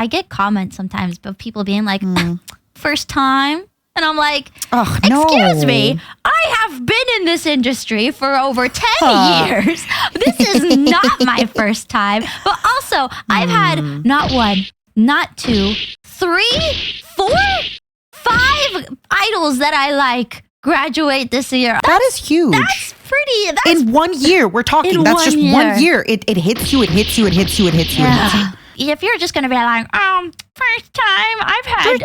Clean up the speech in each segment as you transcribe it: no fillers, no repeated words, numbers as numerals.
I get comments sometimes of people being like, first time. And I'm like, excuse me, I have been in this industry for over 10 years. This is not my first time. But also, I've had not one, not two, 3, 4, 5 idols that I like graduate this year. That is huge. That's pretty. In 1 year, we're talking. That's just 1 year. It hits you, it hits you, it hits you, it hits you, it hits you. If you're just gonna be like, first time I've had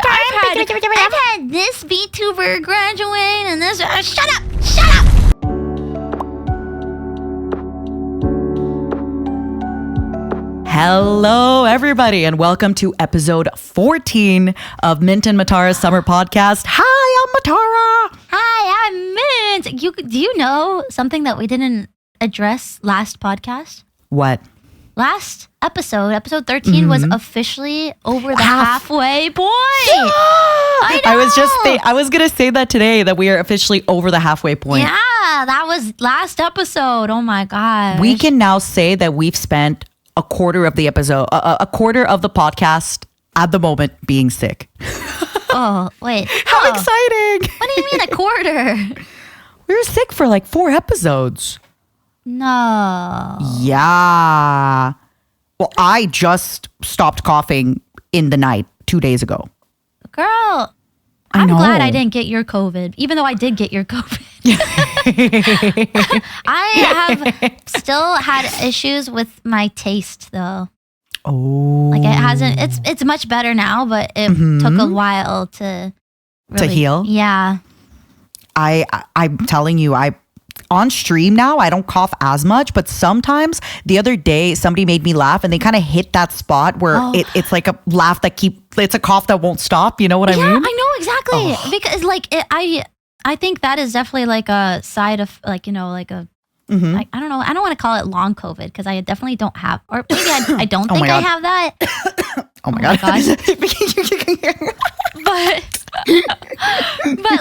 this VTuber graduate and this, shut up. Hello, everybody, and welcome to episode 14 of Mint and Matara's summer podcast. Hi, I'm Matara. Hi, I'm Mint. Do you know something that we didn't address last podcast? What? Last episode 13 was officially over the halfway point. Yeah! I know. I was gonna say that today, that we are officially over the halfway point. Yeah, that was last episode. Oh my God. We can now say that we've spent a quarter of the episode, a quarter of the podcast at the moment being sick. Oh, wait. How exciting. What do you mean a quarter? We were sick for like 4 episodes. No. Yeah. Well, I just stopped coughing in the night 2 days ago. Girl, I'm glad I didn't get your COVID, even though I did get your COVID. I have still had issues with my taste, though. Oh. Like it hasn't, it's much better now, but it took a while to heal. Yeah. I'm telling you, on stream now, I don't cough as much, but sometimes the other day somebody made me laugh and they kind of hit that spot where it's like a laugh it's a cough that won't stop. You know what I mean? Yeah, I know exactly. Because like I think that is definitely like a side of like, you know, like a, like, I don't know. I don't want to call it long COVID because I definitely don't have, or maybe I don't think I have that. Oh my God. But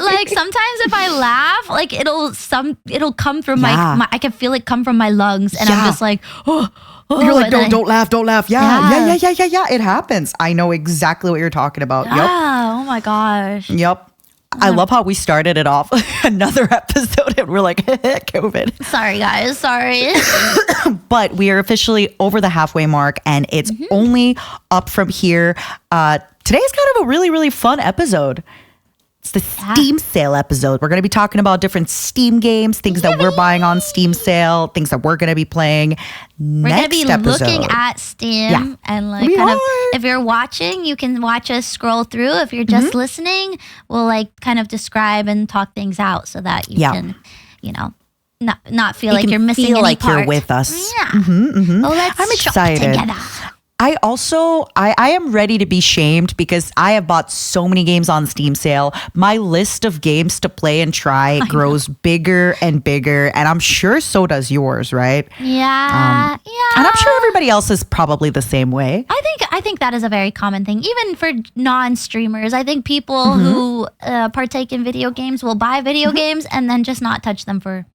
like sometimes if I laugh, like it'll come from my I can feel it come from my lungs and I'm just like, you're like, don't laugh. Yeah. It happens. I know exactly what you're talking about. Yeah. Yep. Oh my gosh. Yep. I love how we started it off another episode and we're like, COVID. Sorry guys, sorry. But we are officially over the halfway mark and it's only up from here. Today's kind of a really, really fun episode. It's the Steam sale episode. We're going to be talking about different Steam games, things that we're buying on Steam sale, things that we're going to be playing We're going to be looking at Steam and like if you're watching, you can watch us scroll through. If you're just listening, we'll like kind of describe and talk things out so that you can, you know, not feel like you're missing any part. You're with us. Yeah. Oh, let's I'm excited. Together. I am ready to be shamed because I have bought so many games on Steam sale. My list of games to play and try grows bigger and bigger. And I'm sure so does yours, right? Yeah. And I'm sure everybody else is probably the same way. I think that is a very common thing. Even for non-streamers, I think people who partake in video games will buy video games and then just not touch them for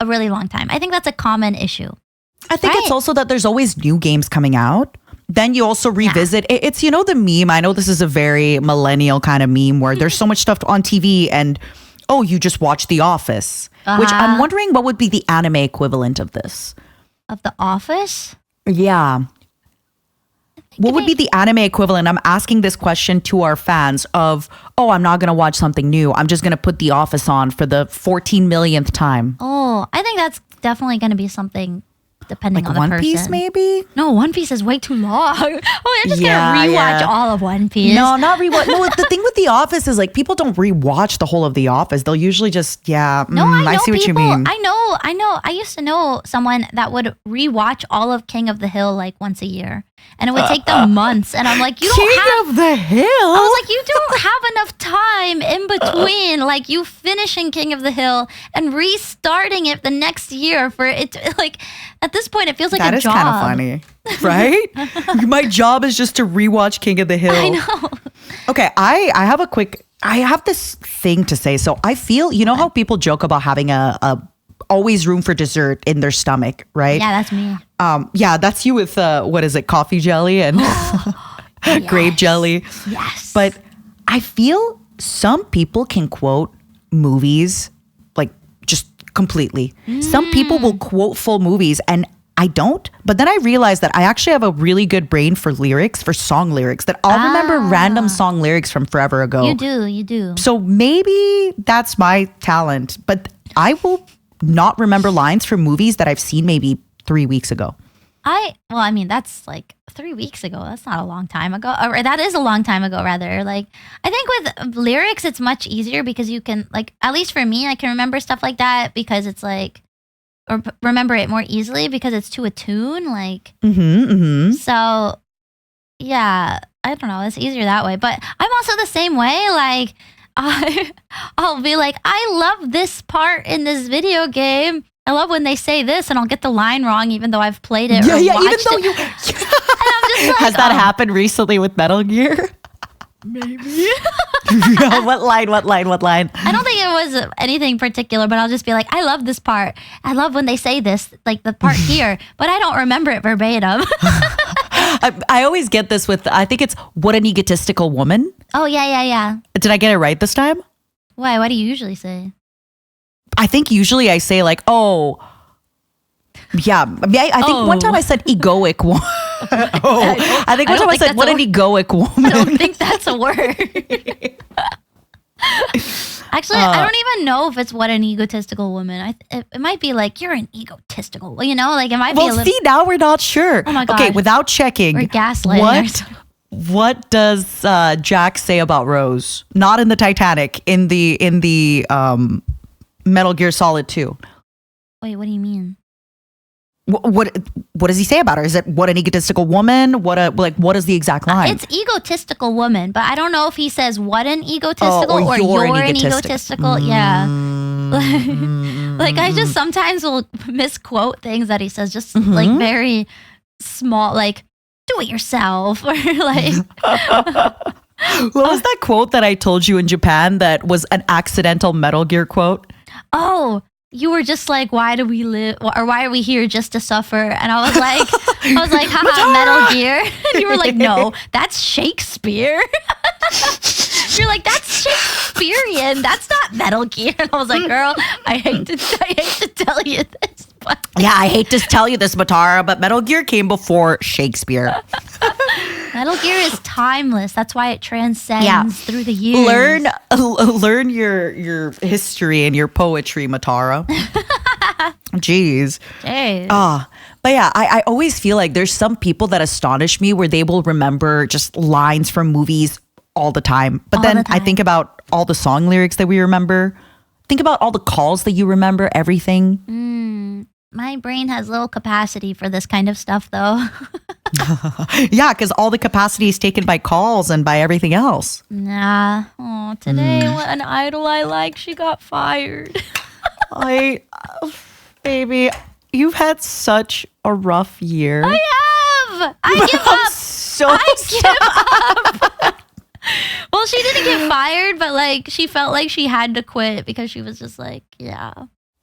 a really long time. I think that's a common issue. I think it's also that there's always new games coming out. Then you also revisit. It's, you know, the meme. I know this is a very millennial kind of meme where there's so much stuff on TV and, you just watch The Office. Which I'm wondering what would be the anime equivalent of this. Of The Office? Yeah. What would be the anime equivalent? I'm asking this question to our fans of, I'm not going to watch something new. I'm just going to put The Office on for the 14 millionth time. Oh, I think that's definitely going to be something depending on the person. One Piece, maybe? No, One Piece is way too long. I'm just going to rewatch all of One Piece. No, not rewatch. No, the thing with The Office is like people don't rewatch the whole of The Office. They'll usually just, I see what you mean. I know. I used to know someone that would rewatch all of King of the Hill like once a year. And it would take them months. And I'm like, King of the Hill? I was like, you don't have enough time in between, like you finishing King of the Hill and restarting it the next year for it. Like at this point, it feels like a job. That is kind of funny, right? My job is just to rewatch King of the Hill. I know. Okay, I have this thing to say. So I feel, you know how people joke about having a always room for dessert in their stomach, right? Yeah, that's me. Yeah, that's you with what is it, coffee jelly and grape jelly. Yes. But I feel some people can quote movies like just completely. Some people will quote full movies and I don't. But then I realized that I actually have a really good brain for lyrics, for song lyrics, that I'll remember random song lyrics from forever ago. You do. So maybe that's my talent. But I will not remember lines from movies that I've seen maybe 3 weeks ago. I mean, that's like 3 weeks ago. That's not a long time ago. Or that is a long time ago, rather. Like, I think with lyrics, it's much easier because you can, like, at least for me, I can remember stuff like that because it's like, or remember it more easily because it's to a tune. Like, so yeah, I don't know. It's easier that way. But I'm also the same way. Like, I'll be like, I love this part in this video game. I love when they say this, and I'll get the line wrong, even though I've played it. Yeah, even though you. And I'm just like, has that happened recently with Metal Gear? Maybe. What line? I don't think it was anything particular, but I'll just be like, I love this part. I love when they say this, like the part here, but I don't remember it verbatim. I always get this with, I think it's what an egotistical woman. Oh, yeah. Did I get it right this time? Why? What do you usually say? I think usually I say like, oh, yeah. I think one time I said egoic woman. I think one time I said, what an egoic woman. I don't think that's a word. Actually, I don't even know if it's what an egotistical woman. It might be like, you're an egotistical, like it might be a little. See, now we're not sure. Oh my God. Okay, without checking. We're gaslighting. What does Jack say about Rose? Not in the Titanic, in the Metal Gear Solid 2. Wait, what do you mean? What does he say about her? Is it what an egotistical woman? What is the exact line? It's egotistical woman, but I don't know if he says what an egotistical or you're an egotistical. Yeah. Like I just sometimes will misquote things that he says, just like very small, like do it yourself or like. What was that quote that I told you in Japan that was an accidental Metal Gear quote? Oh, you were just like, why do we live, or why are we here just to suffer? And I was like, haha, Metal Gear. And you were like, no, that's Shakespeare. You're like, that's Shakespearean. That's not Metal Gear. And I was like, girl, I hate to tell you this, but yeah, I hate to tell you this, Matara, but Metal Gear came before Shakespeare. Metal Gear is timeless. That's why it transcends through the years. Learn your history and your poetry, Matara. Jeez. But yeah, I always feel like there's some people that astonish me where they will remember just lines from movies all the time. But then I think about all the song lyrics that we remember. Think about all the calls that you remember, everything. My brain has little capacity for this kind of stuff, though. Yeah, because all the capacity is taken by calls and by everything else. Nah. Oh, today an idol I like, she got fired. Baby, you've had such a rough year. I have. I give up. I give up. Well, she didn't get fired, but like she felt like she had to quit because she was just like, yeah.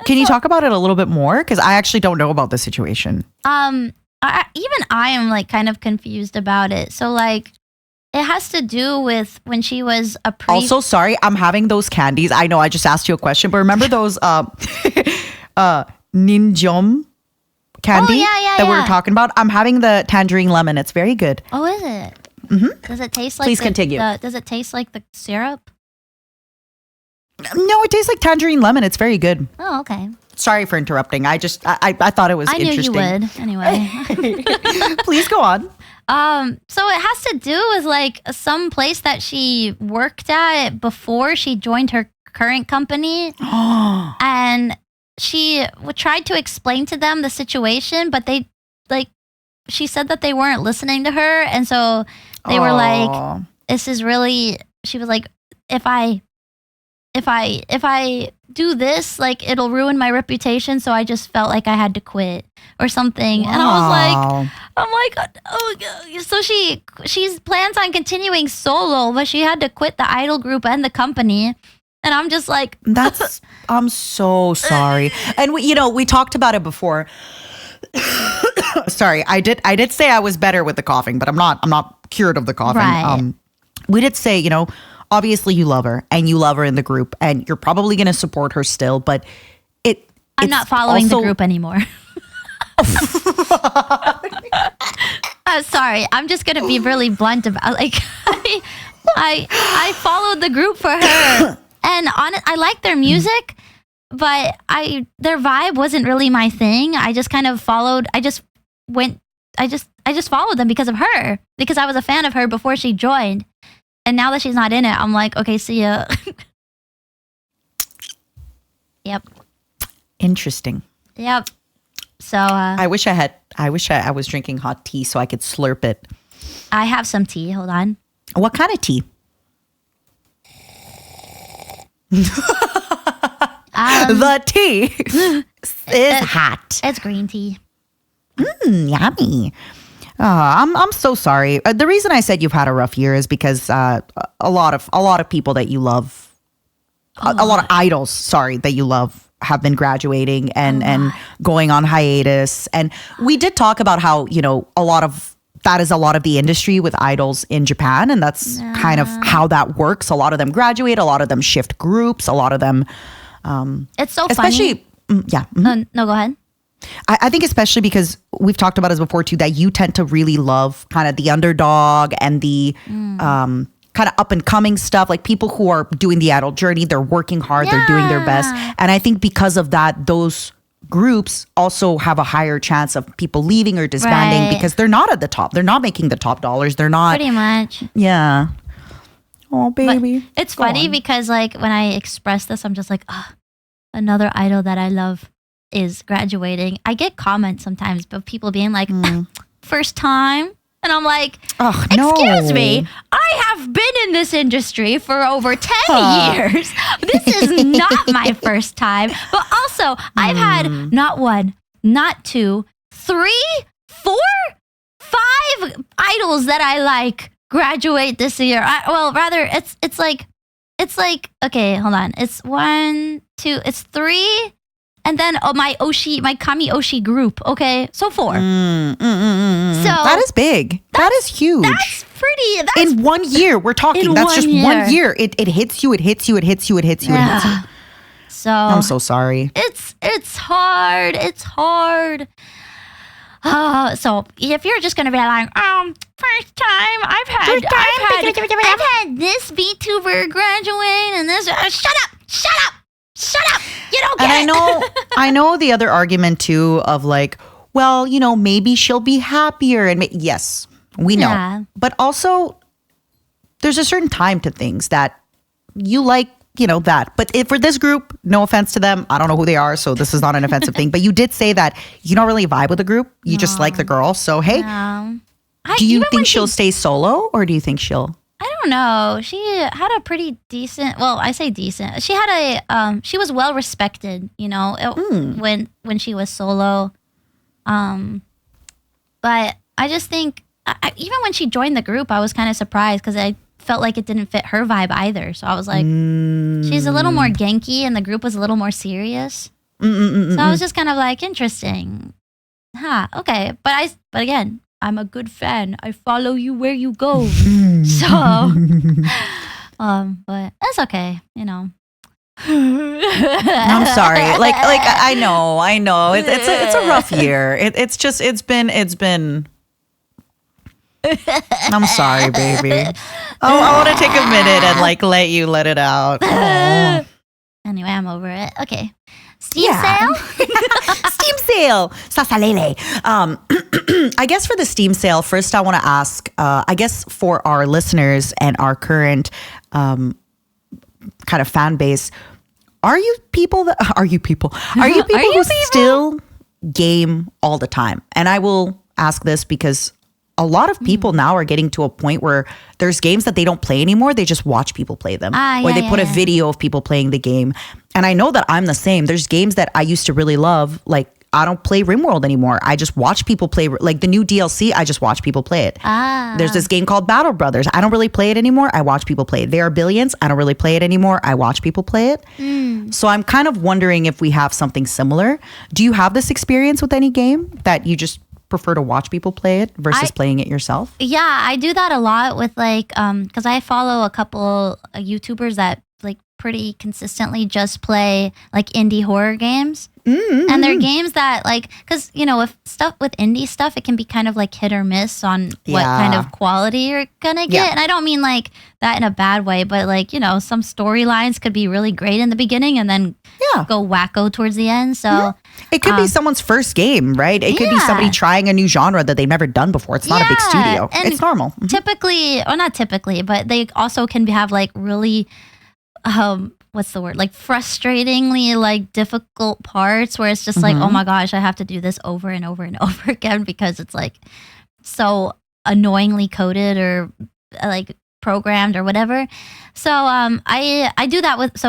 Can you talk about it a little bit more? Because I actually don't know about the situation. Even I am like kind of confused about it. So like, it has to do with when she was a Also, sorry, I'm having those candies. I know I just asked you a question, but remember those Ninjom candy that we were talking about? I'm having the tangerine lemon. It's very good. Oh, is it? Does it taste like? Please continue. Does it taste like the syrup? No, it tastes like tangerine lemon. It's very good. Oh, okay. Sorry for interrupting. I thought it was interesting. I knew you would. Anyway. Please go on. So it has to do with like some place that she worked at before she joined her current company. And she tried to explain to them the situation, but they she said that they weren't listening to her. And so they were like, this is really, she was like, if I do this, like it'll ruin my reputation. So I just felt like I had to quit or something. Wow. And I'm like, oh, so she plans on continuing solo, but she had to quit the idol group and the company. And I'm just like, I'm so sorry. And we talked about it before. Sorry, I did say I was better with the coughing, but I'm not cured of the coughing. Right. We did say, obviously you love her and you love her in the group and you're probably going to support her still, but I'm not following the group anymore. Sorry, I'm just gonna be really blunt about I followed the group for her, and I like their music, but their vibe wasn't really my thing. I just kind of followed. I just followed them because of her, because I was a fan of her before she joined, and now that she's not in it, I'm like, okay, see ya. Yep. Interesting. Yep. So I wish I was drinking hot tea so I could slurp it. I have some tea. Hold on. What kind of tea? The tea is hot. It's green tea. Yummy. I'm so sorry. The reason I said you've had a rough year is because a lot of people that you love, a lot of idols, sorry, that you love, have been graduating and going on hiatus. And we did talk about how, a lot of the industry with idols in Japan. And that's kind of how that works. A lot of them graduate, a lot of them shift groups, a lot of them. It's so especially, funny. Yeah. Mm-hmm. No, go ahead. I think especially because we've talked about this before too, that you tend to really love kind of the underdog and the kind of up and coming stuff, like people who are doing the idol journey, they're working hard, they're doing their best. And I think because of that, those groups also have a higher chance of people leaving or disbanding because they're not at the top. They're not making the top dollars. They're not. Pretty much. Yeah. Oh, baby. But it's funny because when I express this, I'm just like, another idol that I love is graduating. I get comments sometimes, but people being like, first time. And I'm like, excuse me, I have been in this industry for over 10 years. This is not my first time. But also, I've had not one, not two, 3, 4, 5 idols that I like graduate this year. It's like, okay, hold on. It's 1, 2, it's 3. And then my Kami Oshi group. Okay, so 4. So that is big. That is huge. That's pretty. In 1 year, we're talking. That's just 1 year. It hits you. It hits you. It hits you. It hits you. It hits you. So I'm so sorry. It's hard. It's hard. So if you're just gonna be like, first time I've had this VTuber graduate and this, shut up. You don't get it. And I know the other argument too of like, well, maybe she'll be happier. And yes, we know. Yeah. But also, there's a certain time to things that you like, that. But for this group, no offense to them, I don't know who they are, so this is not an offensive thing. But you did say that you don't really vibe with the group. You just like the girl. So, hey, do you think she'll stay solo or do you think she'll... I don't know. She had a pretty decent. Well, I say decent. She had she was well respected. When she was solo. But I just think even when she joined the group, I was kind of surprised because I felt like it didn't fit her vibe either. So I was like, she's a little more Genki, and the group was a little more serious. So I was just kind of like, interesting. Okay. But again, I'm a good fan. I follow you where you go. So, but that's okay, I'm sorry. Like I know. It's a rough year. It's been. I'm sorry, baby. Oh, I want to take a minute and let it out. Oh. Anyway, I'm over it. Okay. Steam sale? Steam sale. Sasalele. I guess for the Steam sale, first I want to ask, I guess for our listeners and our current kind of fan base, are you people who still game all the time? And I will ask this because a lot of people now are getting to a point where there's games that they don't play anymore. They just watch people play them. Or they put a video of people playing the game. And I know that I'm the same. There's games that I used to really love. Like, I don't play RimWorld anymore. I just watch people play. Like, the new DLC, I just watch people play it. There's this game called Battle Brothers. I don't really play it anymore. I watch people play it. There are Billions. I don't really play it anymore. I watch people play it. So I'm kind of wondering if we have something similar. Do you have this experience with any game that you just prefer to watch people play it versus playing it yourself? Yeah, I do that a lot with like, because I follow a couple YouTubers that like pretty consistently just play like indie horror games. And they're games that like, because with indie stuff, it can be kind of like hit or miss on what kind of quality you're gonna get. And I don't mean like that in a bad way, but like some storylines could be really great in the beginning and then go wacko towards the end. So it could be someone's first game, right? It could be somebody trying a new genre that they've never done before. It's not a big studio. It's normal. Typically, or not typically, but they also can have like really what's the word? Like frustratingly like difficult parts where it's just like, oh my gosh, I have to do this over and over and over again because it's like so annoyingly coded or like programmed or whatever. So I do that with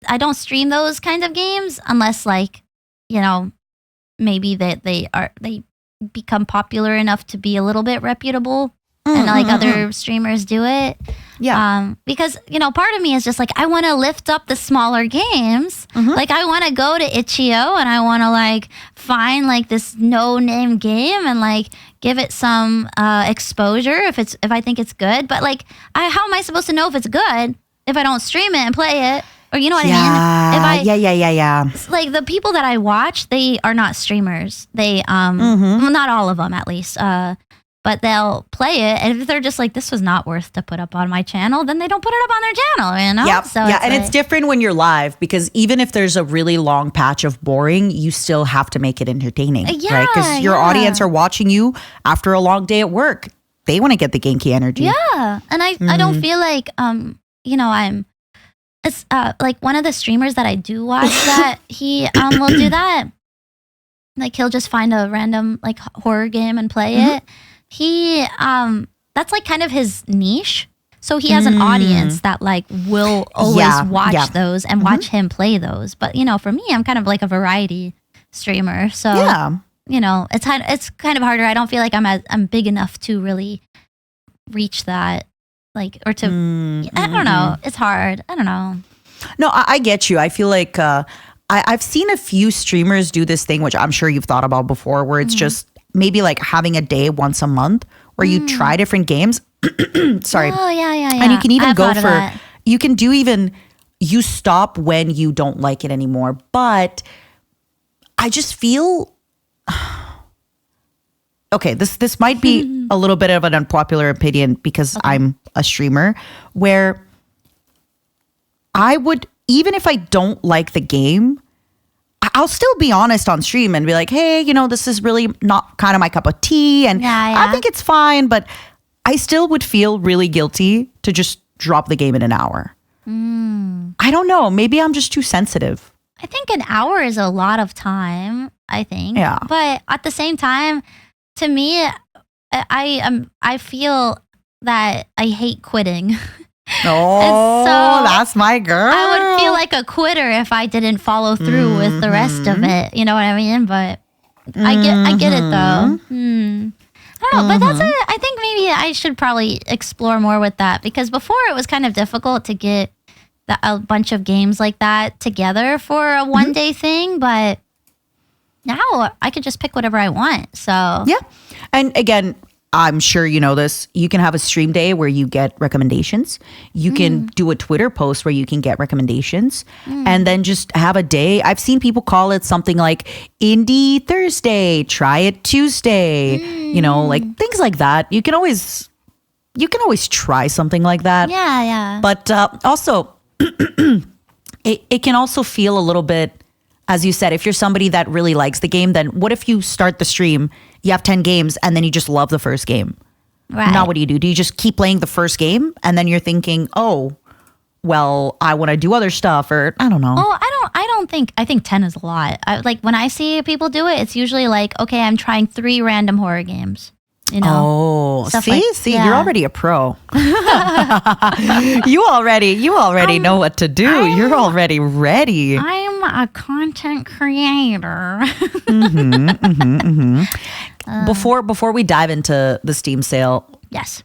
I don't stream those kind of games unless like maybe they become popular enough to be a little bit reputable. And like other streamers do it. Yeah. Because, part of me is just like, I want to lift up the smaller games. Like I want to go to Itch.io and I want to like find like this no-name game and like give it some exposure if I think it's good. But like, how am I supposed to know if it's good if I don't stream it and play it? Or you know what I mean? Yeah. Like the people that I watch, they are not streamers. They, well, not all of them at least. But they'll play it, and if they're just like, this was not worth to put up on my channel, then they don't put it up on their channel, Yep. So and it's different when you're live, because even if there's a really long patch of boring, you still have to make it entertaining, right? Because your audience are watching you after a long day at work. They want to get the Genki energy. Yeah, and I don't feel like, it's like one of the streamers that I do watch that he will do that. Like he'll just find a random like horror game and play it. He that's like kind of his niche. So he has an audience that like will always watch those and watch him play those. But for me, I'm kind of like a variety streamer. So it's kind of harder. I don't feel like I'm big enough to really reach that, like, or to I don't know. It's hard. I don't know. No, I get you. I feel like I've seen a few streamers do this thing, which I'm sure you've thought about before, where it's just maybe like having a day once a month where you try different games. Sorry. Oh, yeah. And you can even go for, you can do even, you stop when you don't like it anymore. But I just feel, okay, this might be a little bit of an unpopular opinion because I'm a streamer, where I would, even if I don't like the game, I'll still be honest on stream and be like, hey, this is really not kind of my cup of tea. And I think it's fine, but I still would feel really guilty to just drop the game in an hour. I don't know. Maybe I'm just too sensitive. I think an hour is a lot of time, I think. Yeah. But at the same time, to me, I feel that I hate quitting. Oh, so that's my girl. I would feel like a quitter if I didn't follow through with the rest of it. You know what I mean? But I get it though. I don't know, but I think maybe I should probably explore more with that, because before it was kind of difficult to get a bunch of games like that together for a one-day thing, but now I could just pick whatever I want. So yeah, and again, I'm sure you know this. You can have a stream day where you get recommendations. You can do a Twitter post where you can get recommendations, and then just have a day. I've seen people call it something like Indie Thursday, Try It Tuesday, like things like that. You can always try something like that. Yeah. But also, it can also feel a little bit, as you said, if you're somebody that really likes the game, then what if you start the stream, you have 10 games, and then you just love the first game? Right. Now what do? Do you just keep playing the first game, and then you're thinking, oh, well, I want to do other stuff, or I don't know. Oh, I think 10 is a lot. Like when I see people do it, it's usually like, okay, I'm trying 3 random horror games. Oh, see, you're already a pro. You already know what to do. You're already ready. I'm a content creator. Before we dive into the Steam sale, yes,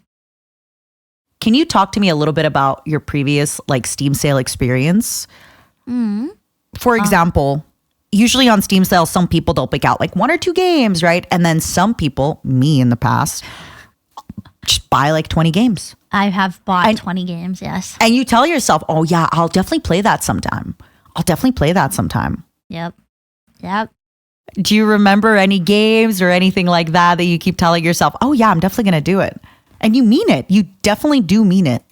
can you talk to me a little bit about your previous like Steam sale experience? For example, usually on Steam sales, some people they'll pick out like 1 or 2 games, right? And then some people, me in the past, just buy like 20 games. I have bought 20 games, yes. And you tell yourself, oh yeah, I'll definitely play that sometime. Yep. Do you remember any games or anything like that you keep telling yourself, oh yeah, I'm definitely going to do it? And you mean it. You definitely do mean it.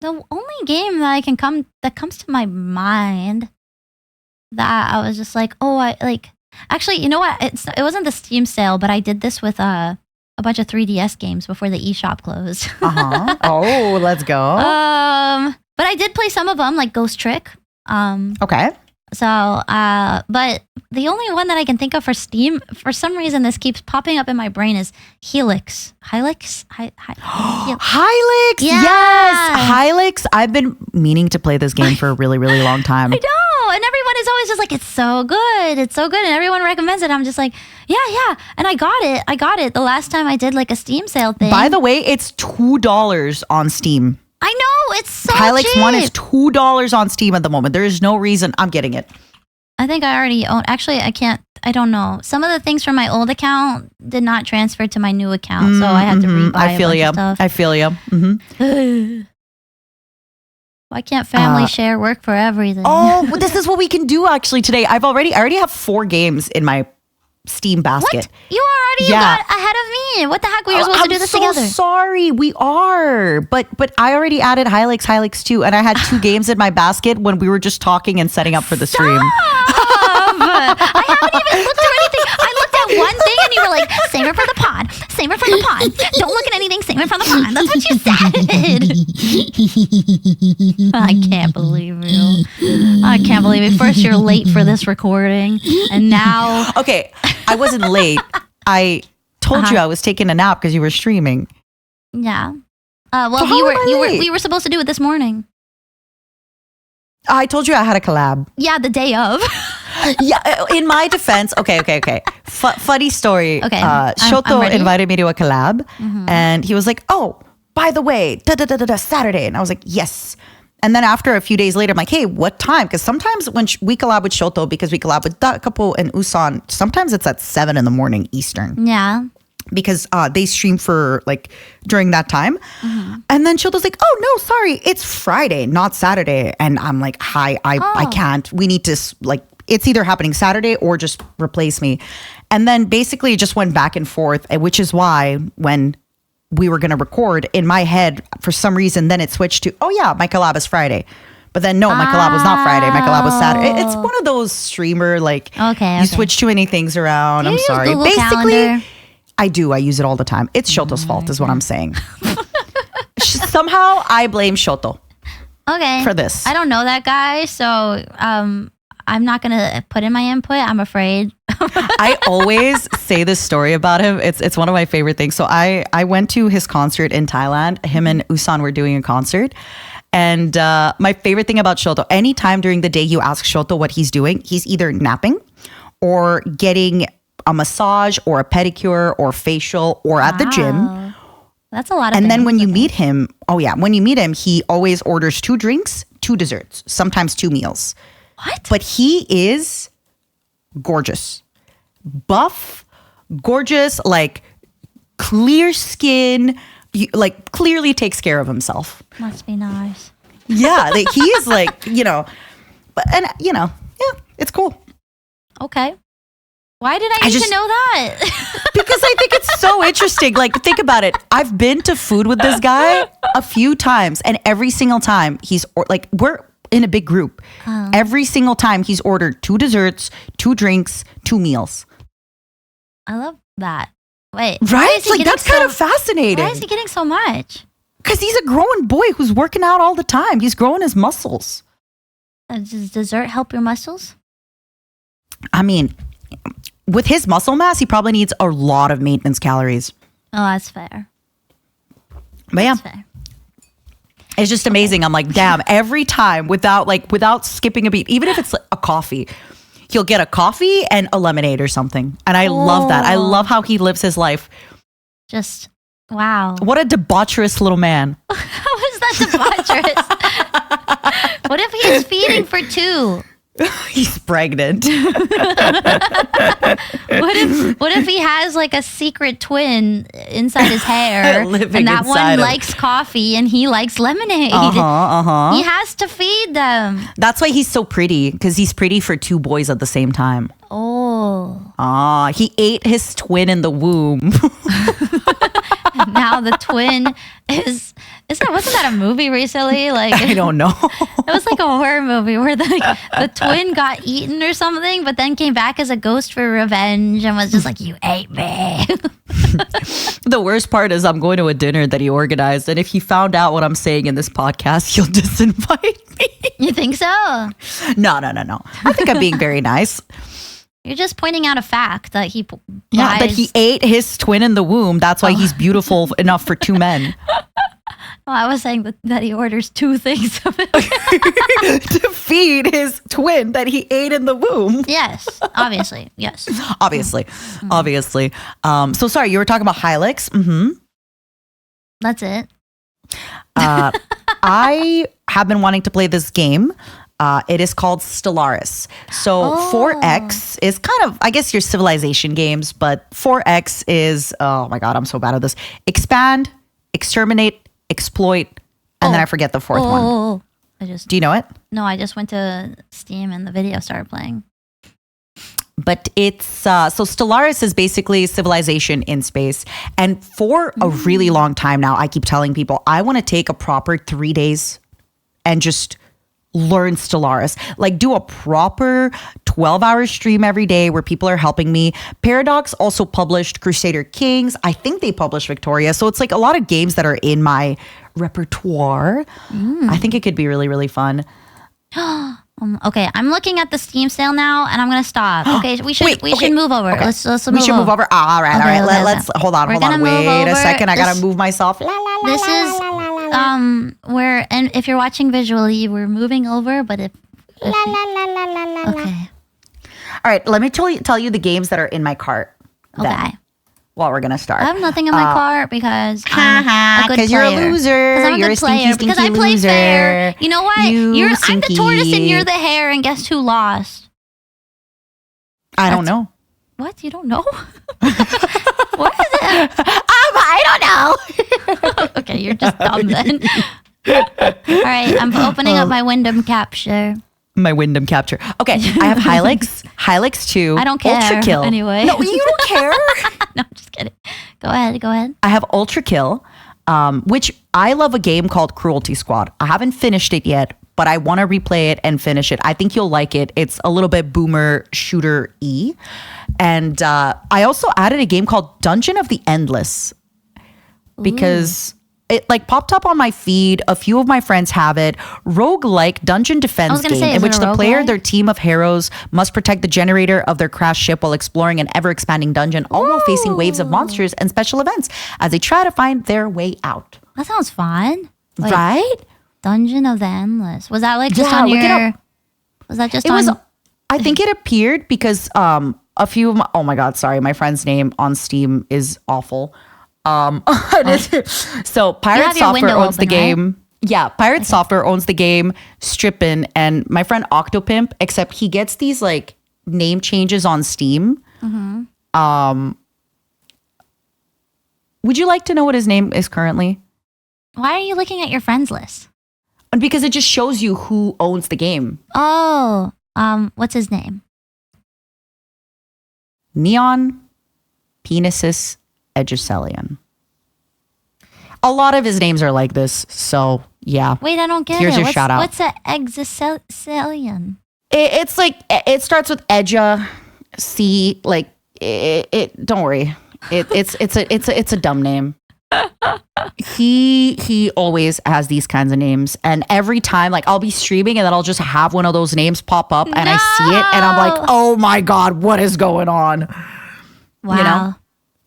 The only game that comes to my mind that I was just like, actually, you know what? It wasn't the Steam sale, but I did this with a bunch of 3DS games before the eShop closed. Oh, let's go. But I did play some of them, like Ghost Trick. Okay. So, but the only one that I can think of for Steam, for some reason, this keeps popping up in my brain is Helix. Helix? Helix! Yeah. Yes! Helix. I've been meaning to play this game for a really, really long time. I know. And everyone is always just like, it's so good. It's so good. And everyone recommends it. I'm just like, yeah. And I got it the last time I did like a Steam sale thing. By the way, it's $2 on Steam. I know, it's so Helix cheap. 1 is $2 on Steam at the moment. There is no reason I'm getting it. I think I already own. Actually, I don't know. Some of the things from my old account did not transfer to my new account, so I had to rebuy I feel a bunch you. of stuff. I feel you. Why can't family share work for everything? Oh, well, this is what we can do actually today. I already have 4 games in my Steam basket. What? You got ahead of me. What the heck? We were supposed to do this together. I'm so sorry. We are. But I already added Helix 2, and I had 2 games in my basket when we were just talking and setting up for the stream. I haven't even looked at anything. I looked at one thing and you were like, save it for the pod. Save it for the pod. Don't look at anything. Save it for the pod. That's what you said. I can't believe you. I can't believe it. First, you're late for this recording. And now. Okay. I wasn't late. I told you I was taking a nap because you were streaming. Yeah. Well, so we were supposed to do it this morning. I told you I had a collab. Yeah, the day of. Yeah, in my defense, okay. Funny story. Okay, Shoto invited me to a collab, and he was like, "Oh, by the way, Saturday," and I was like, "Yes." And then after a few days later, I'm like, "Hey, what time?" Because sometimes when we collab with Shoto, because we collab with Couple and Usan, sometimes it's at 7 a.m. Eastern. Yeah. Because they stream for like during that time. And then Shoto's like, oh no, sorry, it's Friday, not Saturday. And I'm like, hi, I can't. We need to like, it's either happening Saturday or just replace me. And then basically it just went back and forth, which is why when we were going to record in my head, for some reason, then it switched to, oh yeah, my collab is Friday. But then no, my collab was not Friday. My collab was Saturday. It's one of those streamer, like you switch too many things around. I'm sorry. Google Basically, Calendar? I do. I use it all the time. It's Shoto's fault is what I'm saying. Somehow I blame Shoto. Okay. For this. I don't know that guy, so I'm not going to put in my input. I'm afraid. I always say this story about him. It's one of my favorite things. So I went to his concert in Thailand. Him and Usan were doing a concert. And my favorite thing about Shoto, anytime during the day you ask Shoto what he's doing, he's either napping or getting a massage or a pedicure or facial or at the gym. That's a lot of And things. then when you meet him, when you meet him, he always orders 2 drinks, 2 desserts, sometimes 2 meals. What? But he is gorgeous. Buff, gorgeous, like clear skin, like clearly takes care of himself. Must be nice. Yeah, like, he is like, it's cool. Okay. Why did I need to know that? Because I think it's so interesting. Like, think about it. I've been to food with this guy a few times, and every single time we're in a big group. Every single time he's ordered 2 desserts, 2 drinks, 2 meals. I love that. Wait. Right? Like, that's kind of fascinating. Why is he getting so much? Because he's a growing boy who's working out all the time. He's growing his muscles. Does dessert help your muscles? I mean, with his muscle mass, he probably needs a lot of maintenance calories. Oh, that's fair. But yeah, That's fair. it's just amazing. I'm like, damn, every time without skipping a beat, even if it's a coffee, he'll get a coffee and a lemonade or something. And I love that. I love how he lives his life. Just, wow. What a debaucherous little man. How is that debaucherous? What if he's feeding for 2? He's pregnant. What if he has like a secret twin inside his hair, Living and that inside one him. likes coffee and he likes lemonade? He has to feed them. That's why he's so pretty, because he's pretty for two boys at the same time. Oh. He ate his twin in the womb. Now the twin wasn't that a movie recently? Like, I don't know. it was like a horror movie where the twin got eaten or something, but then came back as a ghost for revenge and was just like, "You ate me." The worst part is I'm going to a dinner that he organized, and if he found out what I'm saying in this podcast, he'll disinvite me. You think so? No. I think I'm being very nice. You're just pointing out a fact that he Yeah, that he ate his twin in the womb. That's why he's beautiful enough for two men. Well, I was saying that he orders two things of it. To feed his twin that he ate in the womb. Yes, obviously. Yes. Obviously. So sorry, you were talking about Hilux. That's it. I have been wanting to play this game. It is called Stellaris. So 4X is kind of, I guess, your civilization games, but 4X is, oh my God, I'm so bad at this. Expand, exterminate, exploit, and then I forget the fourth one. Do you know it? No, I just went to Steam and the video started playing. But it's, so Stellaris is basically civilization in space. And for a really long time now, I keep telling people, I want to take a proper 3 days and just learn Stellaris, like do a proper 12-hour stream every day where people are helping me. Paradox also published Crusader Kings. I think they published Victoria. So it's like a lot of games that are in my repertoire. I think it could be really, really fun. Okay, I'm looking at the Steam sale now, and I'm gonna stop. Okay, we should move over. Okay. Let's we should move over. All right. Okay. Let's hold on. Wait a second. I gotta move myself. This is where, and if you're watching visually, we're moving over. But if okay. All right. Let me tell you the games that are in my cart. Okay. Well, we're gonna start. I have nothing in my cart because I'm a good player. Because you're a loser. Because I'm a good player. Because I play loser. fair. You know what? I'm the tortoise and you're the hare, and guess who lost? I don't know. What? You don't know? What is it? I don't know. Okay, you're just dumb then. All right, I'm opening up my Wyndham capture. My Wyndham capture. Okay, I have Hilux 2. I don't care. Ultra Kill. Anyway. No, you don't care. No, I'm just kidding. Go ahead. I have Ultra Kill, which I love a game called Cruelty Squad. I haven't finished it yet, but I want to replay it and finish it. I think you'll like it. It's a little bit boomer shooter-y. And I also added a game called Dungeon of the Endless because it like popped up on my feed. A few of my friends have it. Roguelike dungeon defense game in which the player, their team of heroes, must protect the generator of their crashed ship while exploring an ever-expanding dungeon, all while facing waves of monsters and special events as they try to find their way out. That sounds fun. Wait, right? Dungeon of the Endless. Was that like just on your... Was that just on... I think it appeared because a few of my... Oh my God, sorry. My friend's name on Steam is awful. So Pirate Software owns the game. Right? Yeah, Pirate Software owns the game, Strippin', and my friend Octopimp, except he gets these like name changes on Steam. Would you like to know what his name is currently? Why are you looking at your friends list? Because it just shows you who owns the game. Oh, what's his name? Neon Penises Edgecelion. A lot of his names are like this, so yeah. Wait, I don't get Here's it. your shout out. What's an Edgecelion? It's like it starts with Edja, C. Like it. Don't worry. It's a dumb name. He always has these kinds of names, and every time like I'll be streaming and then I'll just have one of those names pop up and I see it and I'm like, oh my God, what is going on? Wow. You know?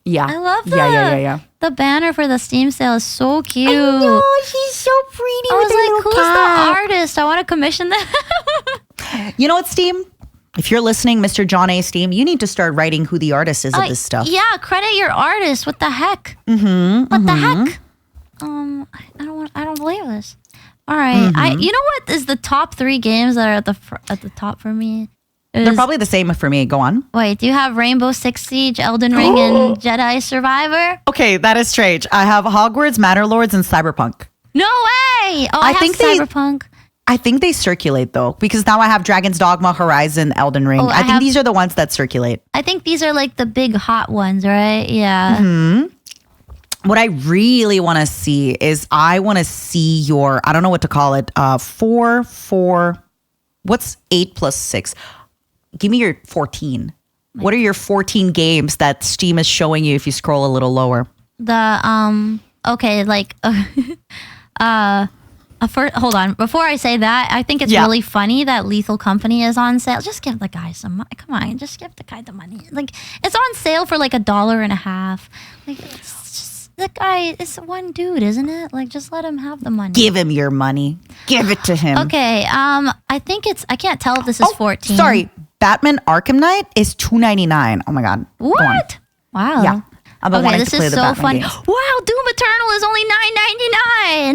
Yeah. I love that. Yeah. The banner for the Steam sale is so cute. I know, he's so pretty. I was like, who's cat. the artist? I want to commission that. You know what, Steam? If you're listening, Mr. John A. Steam, you need to start writing who the artist is of this stuff. Yeah, credit your artist. What the heck? Mm-hmm. What the heck? I don't believe this. All right. You know what is the top 3 games that are at the top for me? They're probably the same for me. Go on. Wait, do you have Rainbow Six Siege, Elden Ring, and Jedi Survivor? Okay, that is strange. I have Hogwarts, Matterlords, and Cyberpunk. No way! Oh, I think Cyberpunk. I think they circulate though, because now I have Dragon's Dogma, Horizon, Elden Ring. I think these are the ones that circulate. I think these are like the big hot ones, right? Yeah. Mm-hmm. What I really want to see is I want to see your, I don't know what to call it, 4, what's 8 plus 6? Give me your 14. What are your 14 games that Steam is showing you if you scroll a little lower? Okay, like, hold on. Before I say that, I think it's really funny that Lethal Company is on sale. Just give the guy some money. Come on, just give the guy the money. Like, it's on sale for like $1.50. Like, it's just, the guy is one dude, isn't it? Like, just let him have the money. Give him your money. Give it to him. Okay. I think I can't tell if this is 14. Sorry, Batman Arkham Knight is $2.99. Oh my god. What? Wow. Yeah. I've been wanting this to play is the so Batman fun. games. Wow, Doom Eternal is only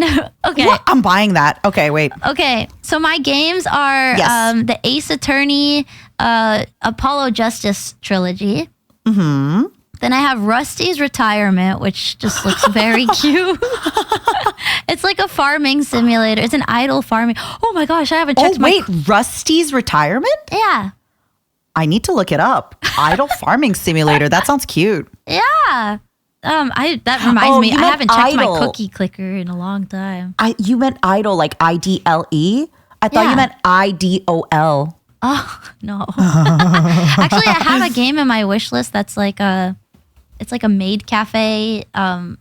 $9.99. Okay. What? I'm buying that. Okay, wait. Okay, so my games are the Ace Attorney, Apollo Justice trilogy. Mm-hmm. Then I have Rusty's Retirement, which just looks very cute. It's like a farming simulator. It's an idle farming. Oh my gosh, I haven't checked Rusty's Retirement? Yeah. I need to look it up. Idle farming simulator. That sounds cute. Yeah. That reminds me. I haven't checked idle. my cookie clicker in a long time. You meant idle, like IDLE? I thought you meant IDOL. Oh no. Actually, I have a game in my wish list that's like it's like a maid cafe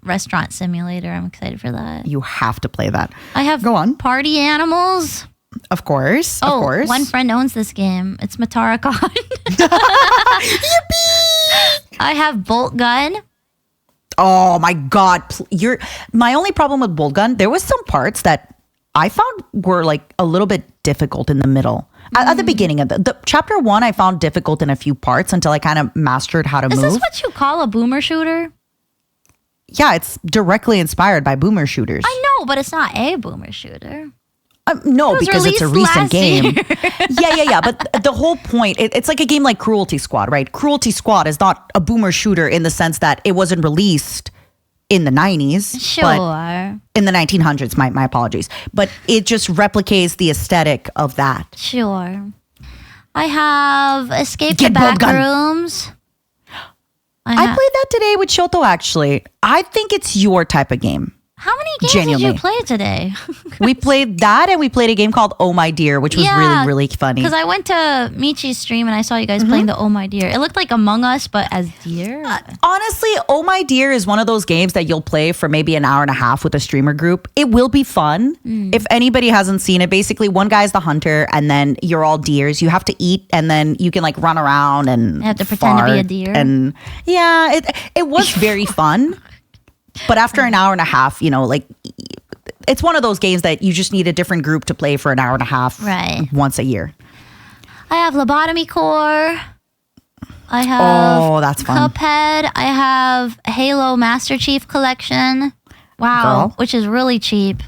restaurant simulator. I'm excited for that. You have to play that. I have Go on. Party Animals. Of course. Of course. One friend owns this game. It's Matara Khan. Yippee! I have Bolt Gun. Oh my god. My only problem with Bolt Gun, there was some parts that I found were like a little bit difficult in the middle. At the beginning of the chapter 1, I found difficult in a few parts until I kind of mastered how to move. Is this what you call a boomer shooter? Yeah, it's directly inspired by boomer shooters. I know, but it's not a boomer shooter. No, because it's a recent game. Year. Yeah. But the whole point, it's like a game like Cruelty Squad, right? Cruelty Squad is not a boomer shooter in the sense that it wasn't released in the 90s. Sure. But in the 1900s, my apologies. But it just replicates the aesthetic of that. Sure. I have Escape the Backrooms. I played that today with Shoto, actually. I think it's your type of game. How many games did you play today? We played that, and we played a game called Oh My Dear, which was really, really funny. Because I went to Michi's stream and I saw you guys playing the Oh My Dear. It looked like Among Us, but as deer. Honestly, Oh My Dear is one of those games that you'll play for maybe an hour and a half with a streamer group. It will be fun. If anybody hasn't seen it, basically one guy's the hunter, and then you're all deers. You have to eat, and then you can like run around and you have to pretend to be a deer. And yeah, it was very fun. But after an hour and a half, like it's one of those games that you just need a different group to play for an hour and a half once a year. I have Lobotomy Core. I have that's fun. Cuphead. I have Halo Master Chief Collection. Wow, Girl. which is really cheap.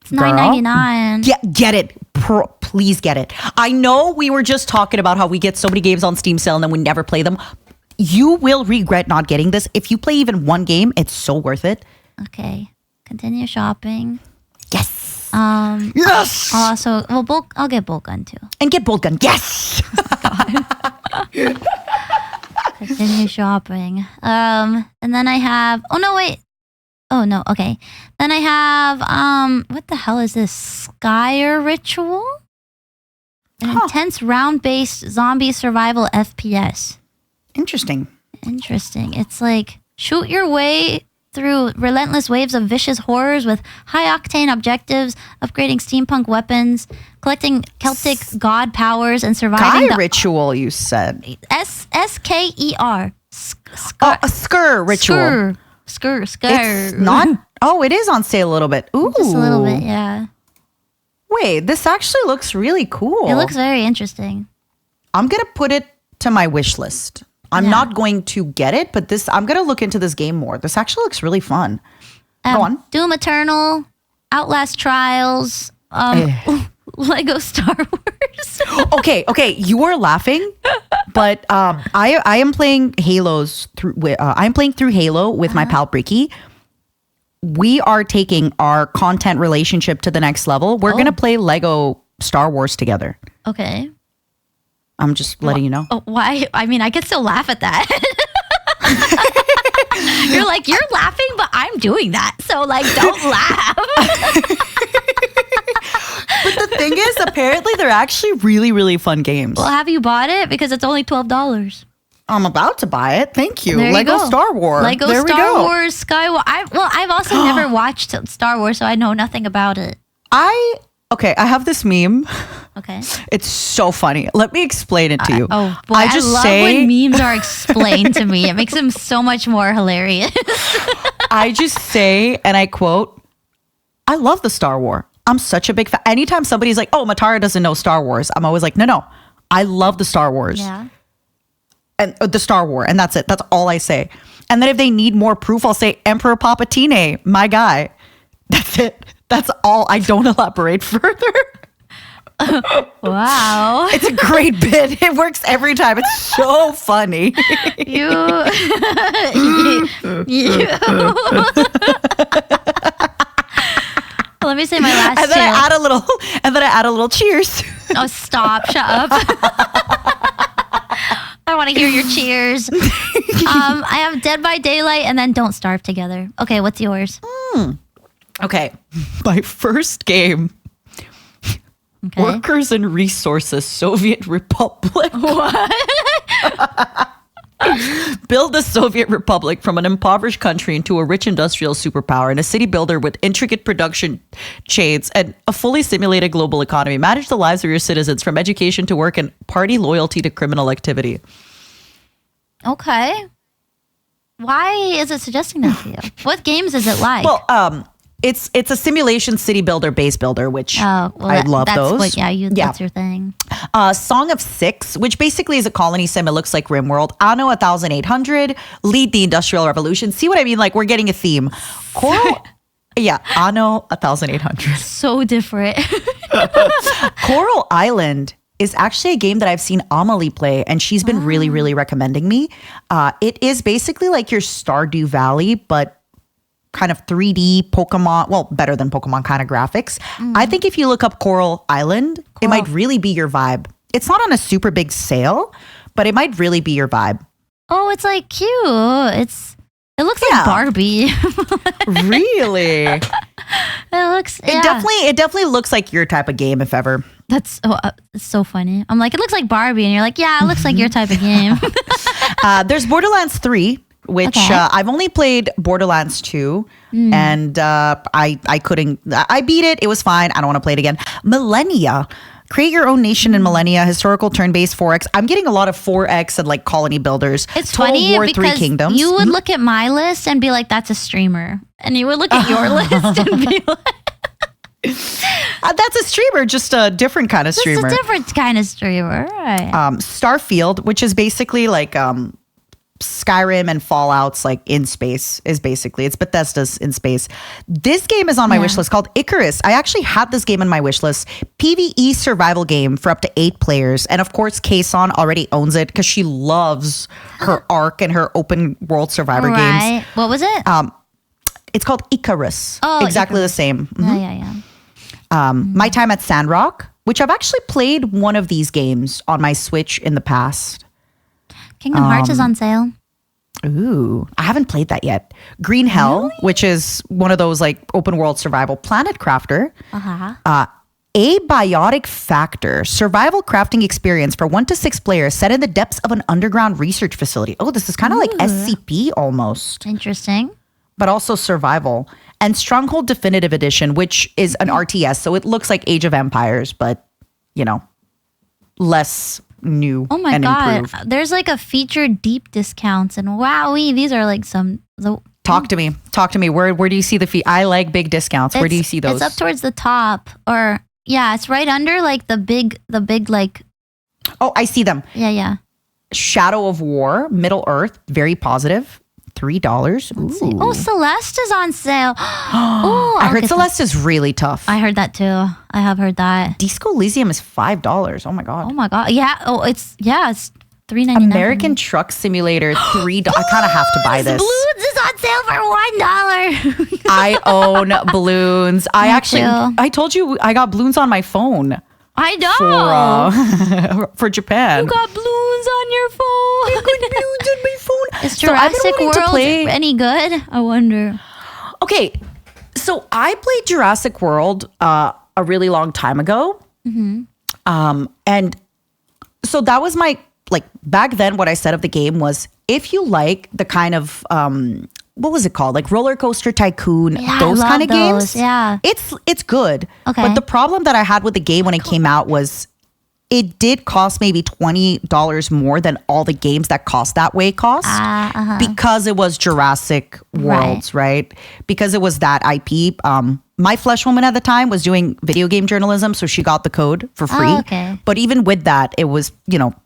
It's $9.99. Get it. Please get it. I know we were just talking about how we get so many games on Steam sale and then we never play them. You will regret not getting this. If you play even one game, it's so worth it. Okay. Continue shopping. Yes. Yes. Also, I'll get Bolt Gun too. And get Bolt Gun. Yes. Continue shopping. And then I have. Oh no! Wait. Oh no. Okay. Then I have. What the hell is this? Skyer Ritual. An intense round-based zombie survival FPS. Interesting. It's like shoot your way through relentless waves of vicious horrors with high-octane objectives, upgrading steampunk weapons, collecting Celtic god powers, and surviving the Ritual, you said. Sker. A Skur Ritual. Skur. It's not. Oh, it is on sale a little bit. Ooh. Just a little bit, yeah. Wait, this actually looks really cool. It looks very interesting. I'm going to put it to my wish list. I'm not going to get it, but I'm going to look into this game more. This actually looks really fun. Go on. Doom Eternal. Outlast Trials, Lego Star Wars. Okay, you are laughing, but I am playing I'm playing through Halo with my pal Bricky. We are taking our content relationship to the next level. We're gonna play Lego Star Wars together. Okay. I'm just letting you know. Oh, why? I mean, I can still laugh at that. You're like, you're laughing, but I'm doing that. So, like, don't laugh. But the thing is, apparently, they're actually really, really fun games. Well, have you bought it? Because it's only $12. I'm about to buy it. Thank you. There you Lego go. Star Wars. Lego there Star we go. Wars Skywalker. I've also never watched Star Wars, so I know nothing about it. I have this meme. Okay. It's so funny. Let me explain it to you. Oh boy, I love when memes are explained to me. It makes them so much more hilarious. I just say, and I quote, I love the Star Wars. I'm such a big fan. Anytime somebody's like, oh, Matara doesn't know Star Wars, I'm always like, no. I love the Star Wars. Yeah. And the Star Wars. And that's it. That's all I say. And then if they need more proof, I'll say Emperor Palpatine, my guy. That's it. That's all. I don't elaborate further. Wow. It's a great bit. It works every time. It's so funny. You. Let me say my last. And then I add a little cheers. Oh, stop. Shut up. I want to hear your cheers. I have Dead by Daylight and then Don't Starve Together. Okay, what's yours? Okay. My first game. Okay. Workers and Resources, Soviet Republic. What? Build the Soviet Republic from an impoverished country into a rich industrial superpower and a city builder with intricate production chains and a fully simulated global economy. Manage the lives of your citizens from education to work and party loyalty to criminal activity. Okay. Why is it suggesting that to you? What games is it like? Well, it's a simulation city builder, base builder, which I love those. That's your thing. Song of Six, which basically is a colony sim. It looks like RimWorld. Anno 1800, lead the Industrial Revolution. See what I mean? Like we're getting a theme. Coral, Anno 1800. So different. Coral Island is actually a game that I've seen Amelie play, and she's been really, really recommending me. It is basically like your Stardew Valley, but kind of 3D Pokemon, well, better than Pokemon kind of graphics. I think if you look up Coral Island, it might really be your vibe. It's not on a super big sale, but it might really be your vibe. Oh, it's like cute. It looks like Barbie. Really? It definitely looks like your type of game, if ever. That's it's so funny. I'm like, it looks like Barbie, and you're like, yeah, it looks like your type of game. There's Borderlands 3. Which I've only played Borderlands 2 and I couldn't, I beat it. It was fine. I don't want to play it again. Millennia. Create your own nation in Millennia, historical turn-based 4X. I'm getting a lot of 4X and like colony builders. It's Total funny War because 3 Kingdoms. You would look at my list and be like, that's a streamer. And you would look at your list and be like, that's a streamer, just a different kind of streamer. It's a different kind of streamer, right? Starfield, which is basically like Skyrim and Fallout's like in space is basically, it's Bethesda's in space. This game is on my wish list called Icarus. I actually had this game on my wish list. PvE survival game for up to 8 players. And of course, Kason already owns it because she loves her Ark and her open world survivor games. What was it? It's called Icarus. Oh, exactly Icarus. the same. Yeah. My Time at Sandrock, which I've actually played one of these games on my Switch in the past. Kingdom Hearts is on sale. Ooh, I haven't played that yet. Green Hell, which is one of those like open world survival. Planet Crafter. Abiotic Factor, survival crafting experience for 1 to 6 players set in the depths of an underground research facility. Oh, this is kind of like SCP almost. Interesting. But also survival. And Stronghold Definitive Edition, which is an RTS. So it looks like Age of Empires, but, you know, less new Oh my and God. improved. There's like a featured deep discounts and wowee. These are like Talk to me. Where do you see the fee? I like big discounts. Where do you see those? It's up towards the top, or it's right under like the big like. Oh, I see them. Yeah. Shadow of War, Middle Earth, very positive. $3. Oh, Celeste is on sale. Oh, I heard Celeste is really tough. I heard that too. I have heard that. Disco Elysium is $5. Oh my god. Oh my god. Yeah. It's $3.99. American Truck Simulator $3. I kind of have to buy this. Balloons is on sale for $1. I own balloons. I told you I got balloons on my phone. I know. For Japan. You got balloons on your phone. I got balloons on my phone. Is Jurassic World any good? I wonder. Okay, so I played Jurassic World a really long time ago. And so that was my, like, back then what I said of the game was, if you like the kind of, what was it called? Like Roller Coaster Tycoon, those kind of games. Yeah. It's good. Okay. But the problem that I had with the game when it came out was it did cost maybe $20 more than all the games that cost that way cost. Because it was Jurassic Worlds, right? Because it was that IP. My flesh woman at the time was doing video game journalism, so she got the code for free. Oh, okay. But even with that, it was,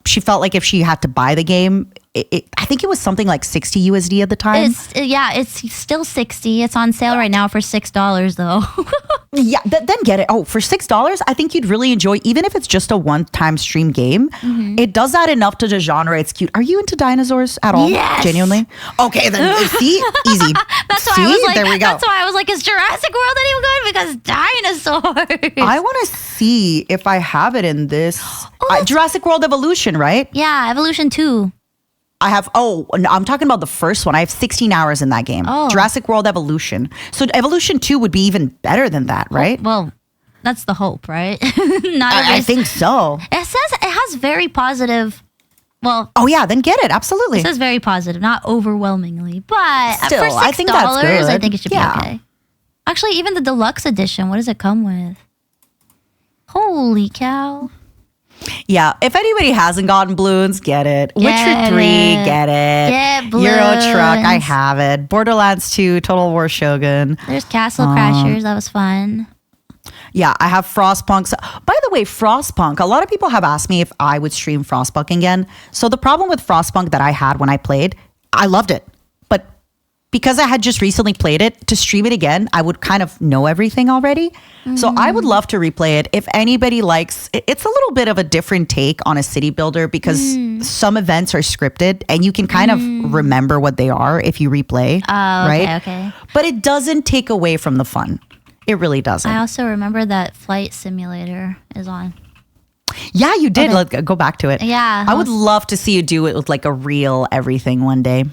she felt like if she had to buy the game, I think it was something like 60 USD at the time. It's still 60. It's on sale right now for $6 though. Yeah, then get it. Oh, for $6, I think you'd really enjoy, even if it's just a one-time stream game. It does that enough to the genre. It's cute. Are you into dinosaurs at all? Yes. Genuinely? Okay, then see, easy. That's why I was like, there we go. That's why I was like, is Jurassic World any good? Because dinosaurs. I want to see if I have it in this. Jurassic World Evolution, right? Yeah, Evolution 2. I have, I'm talking about the first one. I have 16 hours in that game. Jurassic World Evolution. So Evolution 2 would be even better than that, right? Well, that's the hope, right? I think so. It says it has very positive. Well, oh yeah, then get it. Absolutely. It says very positive, not overwhelmingly, but still, for $6, I think that's good. I think it should be okay. Actually, even the deluxe edition, what does it come with? Holy cow. Yeah, if anybody hasn't gotten balloons, get it. Witcher 3, get it. Get balloons. Euro Truck, I have it. Borderlands 2, Total War Shogun. There's Castle Crashers, that was fun. Yeah, I have Frostpunk. By the way, Frostpunk, a lot of people have asked me if I would stream Frostpunk again. So the problem with Frostpunk that I had when I played, I loved it. But because I had just recently played it, to stream it again, I would kind of know everything already. So I would love to replay it. If anybody likes, it's a little bit of a different take on a city builder because some events are scripted and you can kind of remember what they are if you replay. Right? Okay. But it doesn't take away from the fun. It really doesn't. I also remember that Flight Simulator is on. Yeah, you did. Okay. Let's go back to it. Yeah. I would love to see you do it with like a real everything one day.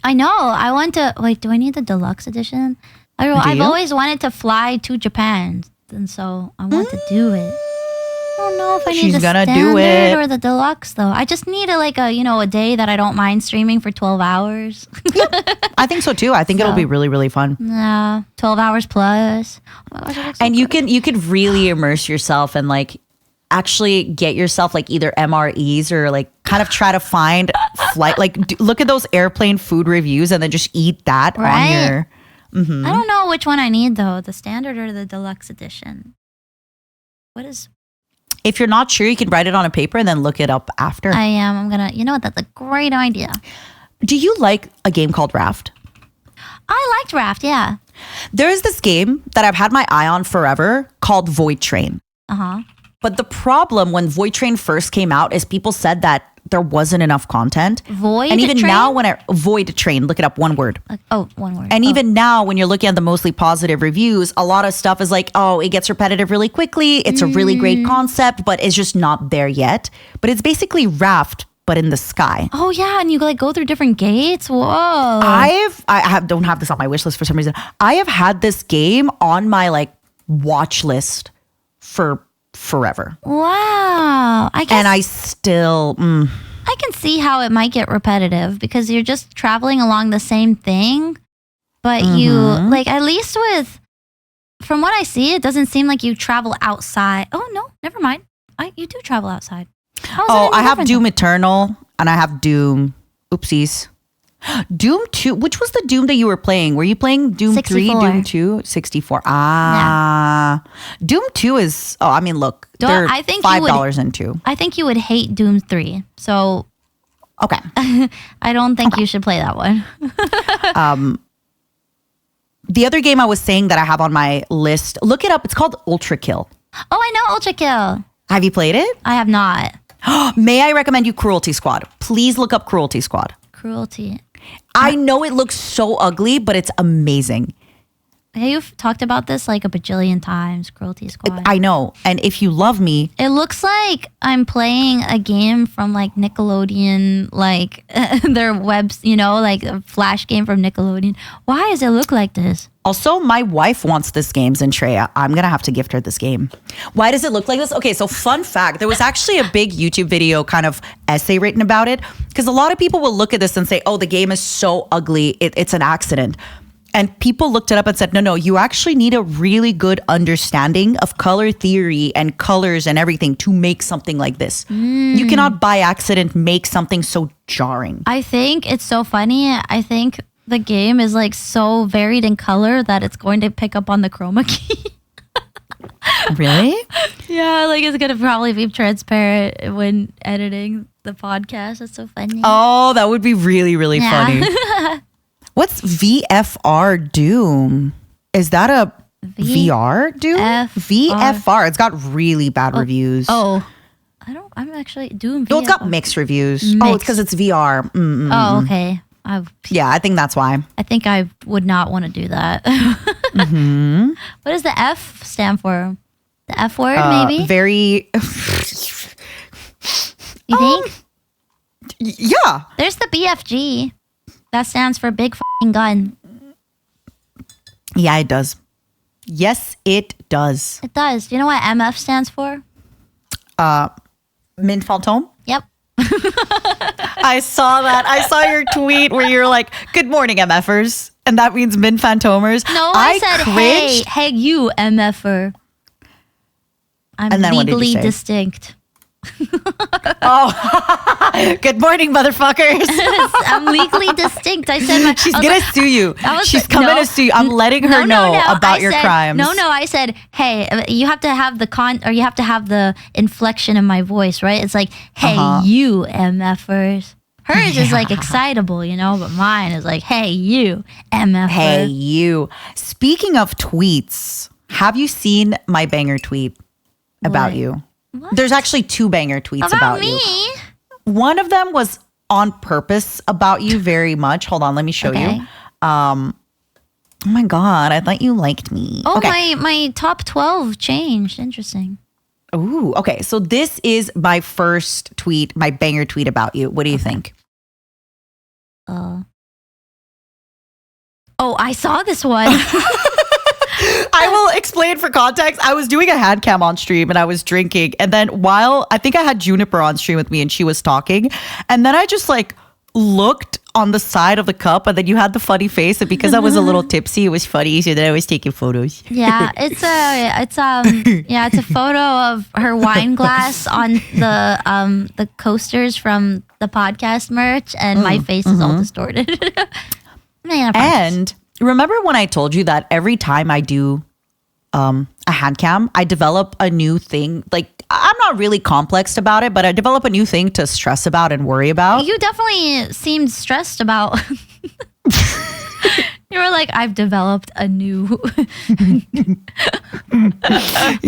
I know. I want to. Wait, do I need the deluxe edition? I've always wanted to fly to Japan, and so I want to do it. I don't know if I need the standard or the deluxe though. I just need a day that I don't mind streaming for 12 hours. I think so too. I think it'll be really, really fun. Yeah, 12 hours plus. Oh my gosh, and you could really immerse yourself and like actually get yourself like either MREs or like kind of try to find flight, like look at those airplane food reviews and then just eat that on your. I don't know which one I need though, the standard or the deluxe edition. What is? If you're not sure, you can write it on a paper and then look it up after. I am. I'm gonna. You know what? That's a great idea. Do you like a game called Raft? I liked Raft. Yeah. There is this game that I've had my eye on forever called Void Train. But the problem when Void Train first came out is people said that there wasn't enough content. And even now when Void Train, look it up, one word. One word. And even now when you're looking at the mostly positive reviews, a lot of stuff is like, it gets repetitive really quickly. It's a really great concept, but it's just not there yet. But it's basically Raft, but in the sky. Oh yeah, and you like go through different gates. Whoa. I don't have this on my wish list for some reason. I have had this game on my like watch list for forever. Wow. I still I can see how it might get repetitive because you're just traveling along the same thing, but you like, at least from what I see, it doesn't seem like you travel outside. Oh no, never mind. You do travel outside. I have Doom Eternal and I have Doom. Oopsies. Doom 2. Which was the Doom that you were playing? Were you playing Doom 64. 3, Doom 2? 64. Doom 2 is, look, they're $5 in 2. I think you would hate Doom 3. So, okay. I don't think you should play that one. The other game I was saying that I have on my list, look it up. It's called Ultra Kill. Oh, I know Ultra Kill. Have you played it? I have not. May I recommend you Cruelty Squad? Please look up Cruelty Squad. Cruelty. I know it looks so ugly, but it's amazing. You've talked about this like a bajillion times, Cruelty Squad. I know. And if you love me... It looks like I'm playing a game from like Nickelodeon, like their webs, like a Flash game from Nickelodeon. Why does it look like this? Also, my wife wants this game, Zentreya. I'm going to have to gift her this game. Why does it look like this? Okay, so fun fact. There was actually a big YouTube video kind of essay written about it because a lot of people will look at this and say, oh, the game is so ugly. It's an accident. And people looked it up and said, no, you actually need a really good understanding of color theory and colors and everything to make something like this. You cannot by accident make something so jarring. I think it's so funny. I think the game is like so varied in color that it's going to pick up on the chroma key. Really? Yeah, like it's going to probably be transparent when editing the podcast. That's so funny. Oh, that would be really, really funny. What's VFR Doom? Is that a VR Doom? VFR. It's got really bad reviews. Oh, I'm actually doing VFR. Oh, it's got mixed reviews. Oh, it's because it's VR. Oh, okay. Yeah, I think that's why. I think I would not want to do that. What does the F stand for? The F word, maybe? Very... You think? Yeah. There's the BFG. That stands for big f***ing gun. Yeah, it does. Yes, it does. It does. Do you know what MF stands for? Mint Fantôme? Yep. I saw that. I saw your tweet where you're like, good morning, MFers. And that means Mint Phantomers. No, I said, hey, you MFer. I'm legally distinct. Oh, good morning, motherfuckers. I'm legally distinct. I said she's gonna sue you. She's coming to sue you. I'm letting her know about your crimes. No, I said, hey, you have to have you have to have the inflection in my voice, right? It's like, hey, you MFers. Hers is like excitable, but mine is like, hey, you MFers. Hey, you. Speaking of tweets, have you seen my banger tweet about you? What? There's actually 2 banger tweets about me? You. One of them was on purpose about you very much. Hold on, let me show you. Oh my God, I thought you liked me. Oh, okay. my top 12 changed. Interesting. Ooh, okay. So this is my first tweet, my banger tweet about you. What do you think? Oh, I saw this one. I will explain for context. I was doing a hand cam on stream and I was drinking. And then I think I had Juniper on stream with me and she was talking. And then I just like looked on the side of the cup and then you had the funny face. And because I was a little tipsy, it was funny. So then I was taking photos. Yeah, it's a photo of her wine glass on the coasters from the podcast merch. And my face is all distorted. And remember when I told you that every time I do a hand cam, I develop a new thing. Like, I'm not really complexed about it, but I develop a new thing to stress about and worry about. You definitely seemed stressed about. You were like, I've developed a new. You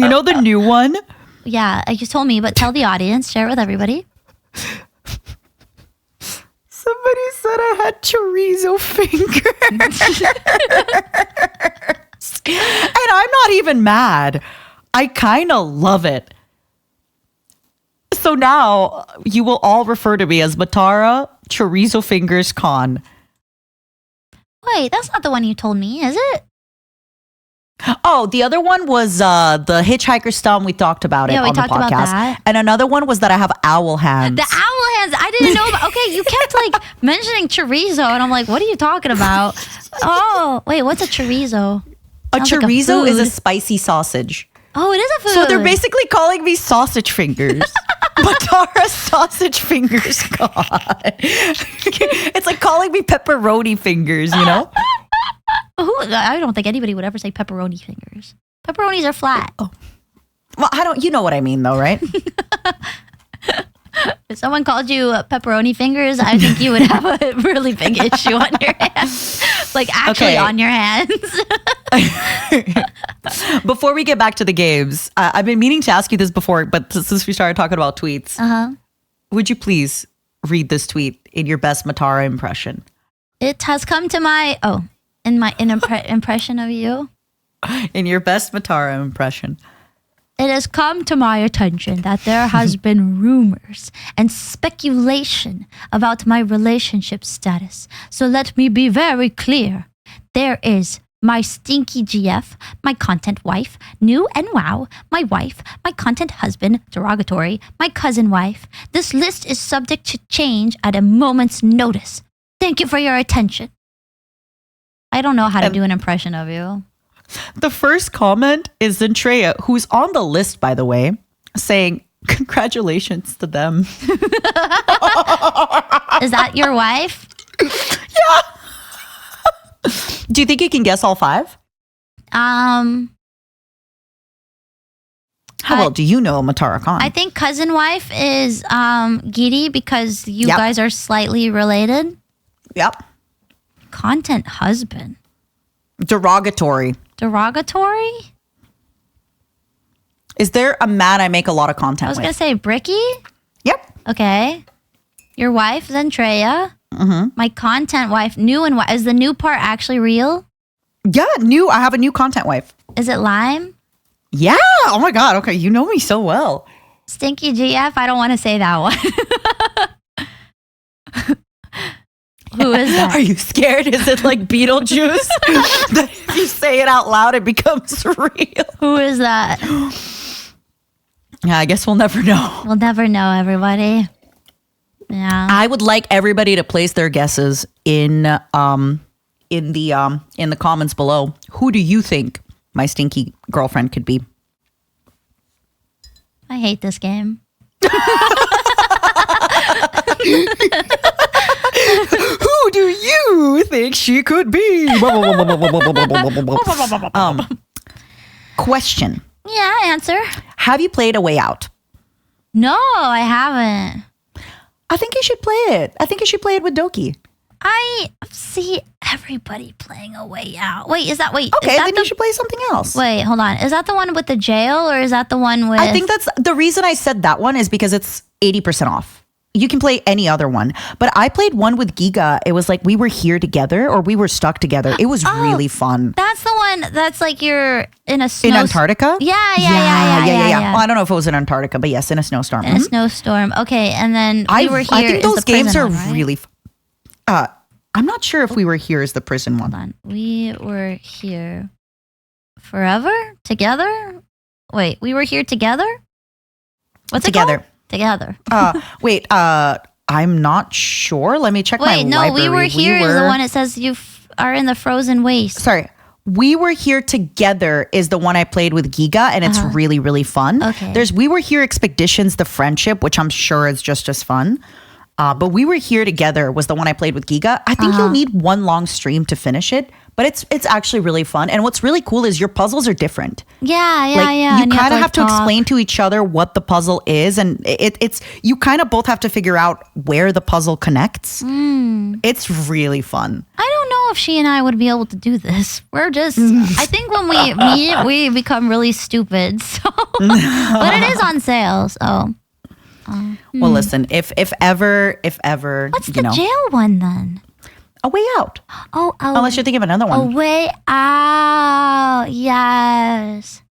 know the new one? Yeah, you told me, but tell the audience, share it with everybody. Somebody said I had chorizo fingers. And I'm not even mad. I kind of love it. So now you will all refer to me as Matara Chorizo Fingers Con. Wait, that's not the one you told me, is it? Oh, the other one was the hitchhiker stump. We talked about it on the podcast. Yeah, we talked about that. And another one was that I have owl hands. The owl hands. I didn't know about. Okay, you kept like mentioning chorizo, and I'm like, what are you talking about? Oh, wait, what's a chorizo? A chorizo is a spicy sausage. Oh, it is a food. So they're basically calling me sausage fingers. Matara sausage fingers. God. It's like calling me pepperoni fingers, you know? I don't think anybody would ever say pepperoni fingers. Pepperonis are flat. Oh. Well, you know what I mean though, right? If someone called you pepperoni fingers, I think you would have a really big issue on your hands. Like actually on your hands. Before we get back to the games, I've been meaning to ask you this before, but since we started talking about tweets, would you please read this tweet in your best Matara impression? It has come to my impression of you. In your best Matara impression. It has come to my attention that there has been rumors and speculation about my relationship status. So let me be very clear. There is my stinky GF, my content wife, new and wow, my wife, my content husband, derogatory, my cousin wife. This list is subject to change at a moment's notice. Thank you for your attention. I don't know how to do an impression of you. The first comment is Andrea, who's on the list, by the way, saying, congratulations to them. Is that your wife? Yeah. Do you think you can guess all 5? How well do you know Matara Khan? I think cousin wife is Giri because you guys are slightly related. Yep. Content husband. Derogatory. Derogatory? Is there a man I make a lot of content I was with? going to say Bricky. Yep. Okay. Your wife, Zentreya. My content wife, new and is the new part actually real? Yeah, new. I have a new content wife. Is it Lime? Yeah. Oh my God. Okay. You know me so well. Stinky GF? I don't want to say that one. Who is that? Are you scared? Is it like Beetlejuice? That if you say it out loud, it becomes real. Who is that? Yeah, I guess we'll never know. We'll never know, everybody. Yeah. I would like everybody to place their guesses in the comments below. Who do you think my stinky girlfriend could be? I hate this game. Who do you think she could be? Question. Yeah, answer. Have you played A Way Out? No, I haven't. I think you should play it. I think you should play it with Doki. I see everybody playing A Way Out. Wait, is that Okay, then you should play something else. Wait, hold on. Is that the one with the jail or is that the one with... I think that's the reason I said that one is because it's 80% off. You can play any other one. But I played one with Giga. It was like we were here together or we were stuck together. It was really fun. That's the one that's like you're in a snow... In Antarctica? Yeah. Well, I don't know if it was in Antarctica, but yes, in a snowstorm. In a snowstorm. Okay, and then we were here. I think those games are one, right? really... I'm not sure if we were here as the prison one. Hold on. We were here forever? Together? Wait, we were here together? What's together? It called? Together. Wait, I'm not sure. Let me check my library. We were here is the one that says you are in the frozen waste. Sorry. We Were Here Together is the one I played with Giga, and it's really, really fun. Okay. There's We Were Here Expeditions, The Friendship, which I'm sure is just as fun. But We Were Here Together was the one I played with Giga. I think you'll need one long stream to finish it, but it's actually really fun. And what's really cool is your puzzles are different. Yeah. You kind of have to explain to each other what the puzzle is, and it's you kind of both have to figure out where the puzzle connects. It's really fun. I don't know if she and I would be able to do this. We're just, I think when we meet, we become really stupid. So, but it is on sale, so. Well, listen, if ever, what's the jail one then? A Way Out. Unless you're thinking of another one. A Way Out. Yes.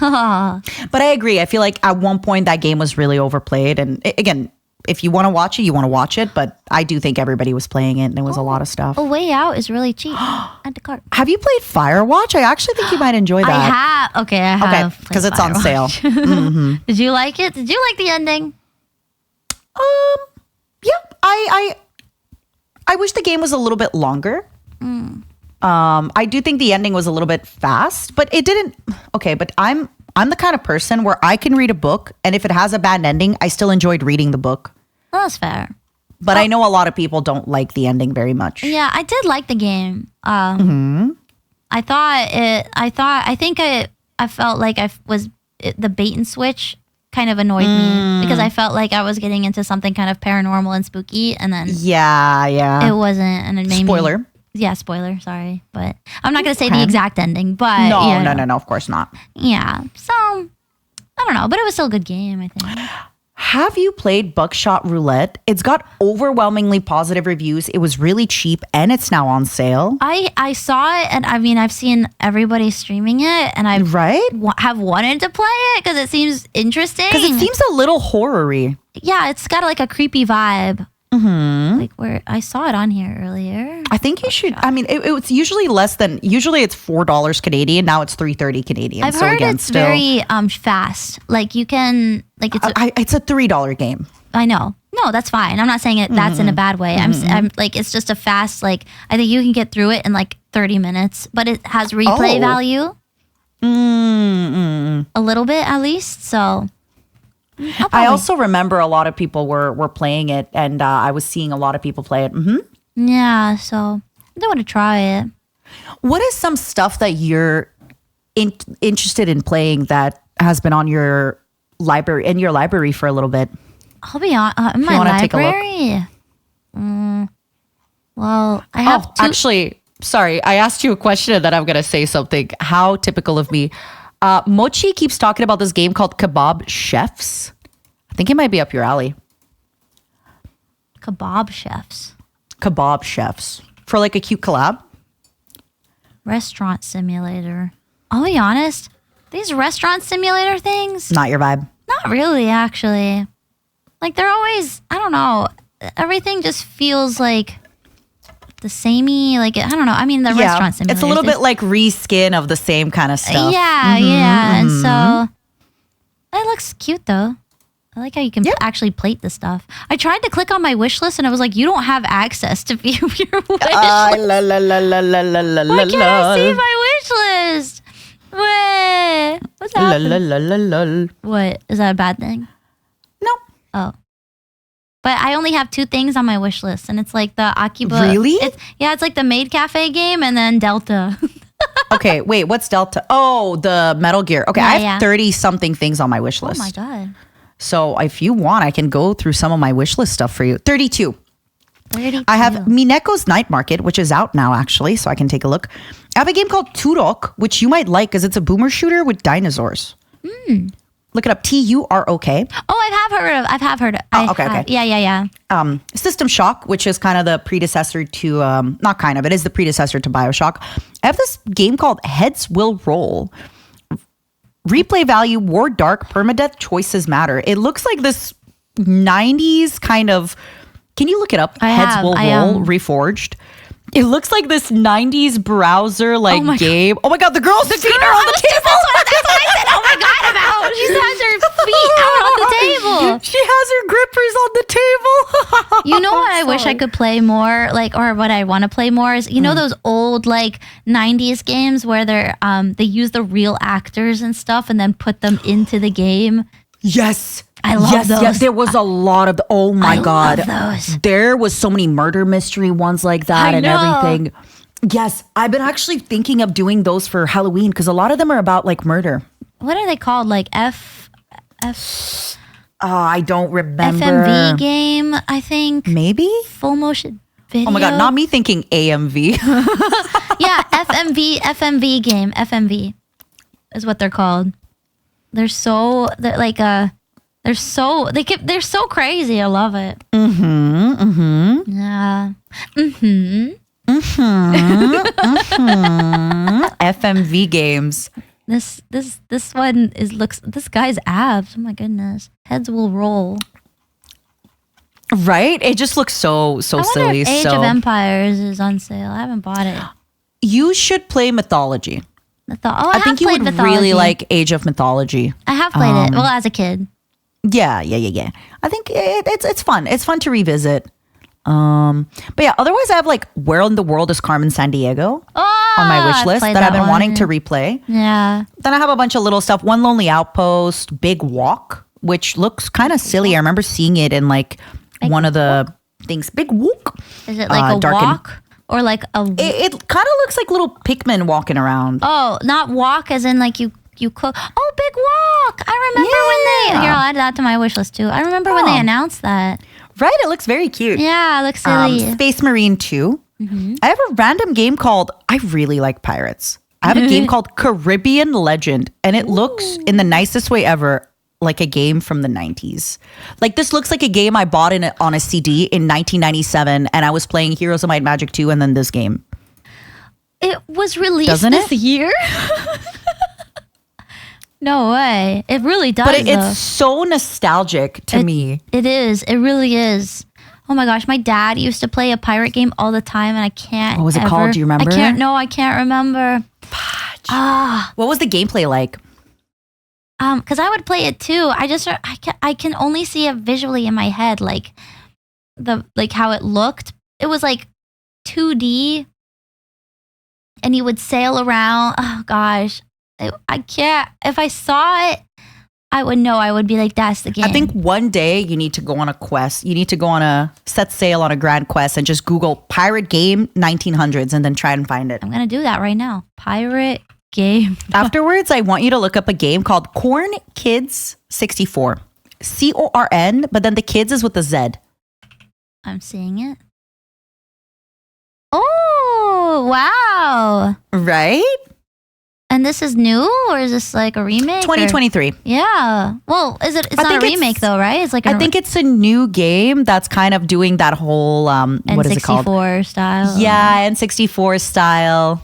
But I agree. I feel like at one point that game was really overplayed. And again, if you want to watch it, you want to watch it. But I do think everybody was playing it and it was a lot of stuff. A Way Out is really cheap. Add to cart. Have you played Firewatch? I actually think you might enjoy that. I have. Okay, I have. Okay, because it's on sale. Mm-hmm. Did you like it? Did you like the ending? Yeah, I wish the game was a little bit longer. I do think the ending was a little bit fast, but it didn't. Okay, but I'm the kind of person where I can read a book, and if it has a bad ending, I still enjoyed reading the book. Well, that's fair. But I know a lot of people don't like the ending very much. Yeah, I did like the game. I felt like the bait and switch kind of annoyed me because I felt like I was getting into something kind of paranormal and spooky, and then yeah, it wasn't, and it made spoiler. me. Yeah, spoiler. Sorry, but I'm not gonna say the exact ending. But No, of course not. Yeah, so I don't know, but it was still a good game, I think. Have you played Buckshot Roulette? It's got overwhelmingly positive reviews. It was really cheap, and it's now on sale. I saw it, and I mean, I've seen everybody streaming it, and I have wanted to play it because it seems interesting. Because it seems a little horror-y. Yeah, it's got like a creepy vibe. Mm-hmm. Like where I saw it on here earlier. I think you should. I mean, it's usually less than. Usually it's $4 Canadian. Now it's $3.30 Canadian. I've heard it's very fast. Like you can like it's a $3 game. I know. No, that's fine. I'm not saying it. That's in a bad way. I'm like it's just a fast. Like I think you can get through it in like 30 minutes. But it has replay value. A little bit at least. So. I also remember a lot of people were playing it, and I was seeing a lot of people play it. Mm-hmm. Yeah, so I do want to try it. What is some stuff that you're interested in playing that has been on your library for a little bit? I'll be on in my library. Well, I have actually, sorry, I asked you a question and then I'm gonna say something. How typical of me. Mochi keeps talking about this game called Kebab Chefs. I think it might be up your alley. Kebab Chefs. Kebab Chefs. For like a cute collab. Restaurant simulator. I'll be honest, these restaurant simulator things. Not your vibe. Not really, actually. Like they're always, I don't know. Everything just feels like the samey, like I don't know. I mean, the restaurant simulators. It's a little bit like reskin of the same kind of stuff. Yeah. And so it looks cute though. I like how you can actually plate the stuff. I tried to click on my wish list and I was like, you don't have access to view your wish list. Why can't I see my wish list? What's happening? What? Is that a bad thing? No. Oh. But I only have 2 things on my wish list, and it's like the Akiba. Really? It's like the Maid Cafe game, and then Delta. Okay, wait, what's Delta? Oh, the Metal Gear. Okay, I have 30-something things on my wish list. Oh my God. So if you want, I can go through some of my wish list stuff for you. 32. 32. I have Mineko's Night Market, which is out now, actually, so I can take a look. I have a game called Turok, which you might like because it's a boomer shooter with dinosaurs. Look it up. Turok. Oh, I have heard of. Okay. Yeah. System Shock, which is kind of the predecessor to, not kind of, it is the predecessor to BioShock. I have this game called Heads Will Roll. Replay value, War Dark, permadeath, choices matter. It looks like this 90s kind of, can you look it up? Heads Will Roll, Reforged. It looks like this 90s browser game. Oh my God, the girl's feet are on the table. That's what I said. Oh my God, about. She has her feet out on the table. She has her grippers on the table. You know what I wish I could play more, or what I want to play more is, you know, those old 90s games where they use the real actors and stuff and then put them into the game. Yes. I love those. Yes, there was a lot of oh my God. Love those. There was so many murder mystery ones like that and everything. Yes, I've been actually thinking of doing those for Halloween because a lot of them are about murder. What are they called? I don't remember. FMV game, I think. Maybe? Full motion video. Oh my God, not me thinking AMV. Yeah, FMV game. FMV is what they're called. They're so crazy. I love it. Yeah. FMV games. This one looks this guy's abs. Oh my goodness. Heads will roll. Right? It just looks so silly. I wonder if Age of Empires is on sale. I haven't bought it. You should play Mythology. I think you would really like Age of Mythology. I have played it. Well, as a kid. Yeah. I think it's fun. It's fun to revisit. But yeah, otherwise I have Where in the World is Carmen Sandiego on my wish list that I've been wanting to replay. Yeah. Then I have a bunch of little stuff. One Lonely Outpost, Big Walk, which looks kind of silly. I remember seeing it in one of the things. Big Walk. Is it a walk? Or a... It kind of looks like little Pikmin walking around. Oh, not walk as in you cook. Oh, Big look. I remember when they... Here, I'll add that to my wish list too. I remember when they announced that. Right? It looks very cute. Yeah, it looks silly. Space Marine 2. I have a random game called... I really like pirates. I have a game called Caribbean Legend, and it looks, in the nicest way ever, like a game from the 90s. Like, this looks like a game I bought on a CD in 1997, and I was playing Heroes of Might and Magic 2 and then this game. It was released this year? No way. It really does. But it's so nostalgic to me. It is. It really is. Oh my gosh, my dad used to play a pirate game all the time, and I can't. What was it called? Do you remember? I can't remember. What was the gameplay like? Because I would play it too. I can only see it visually in my head, like how it looked. It was like 2D, and you would sail around. Oh gosh, I can't. If I saw it, I would know. I would be like, that's the game. I think one day you need to go on a quest. You need to go on a set sail on a grand quest and just Google pirate game 1900s and then try and find it. I'm going to do that right now. Pirate game. Afterwards, I want you to look up a game called Corn Kids 64. CORN, but then the kids is with a Z. I'm seeing it. Oh, wow. Right? And this is new, or is this like a remake? 2023. Yeah. Well, it's not a remake though, right? It's like I think it's a new game that's kind of doing that whole what is it called? N64 style. Yeah, N64 style.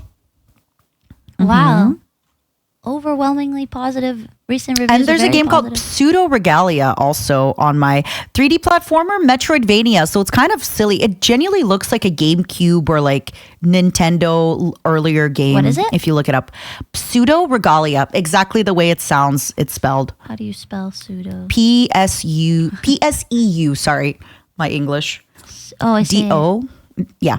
Wow. Overwhelmingly positive recent reviews. And there's a game called Pseudo Regalia also on my 3D platformer, Metroidvania. So it's kind of silly. It genuinely looks like a GameCube or like Nintendo earlier game. What is it? If you look it up. Pseudo Regalia. Exactly the way it sounds. It's spelled. How do you spell pseudo? PSEU. Sorry. My English. Oh, I see. DO. Yeah.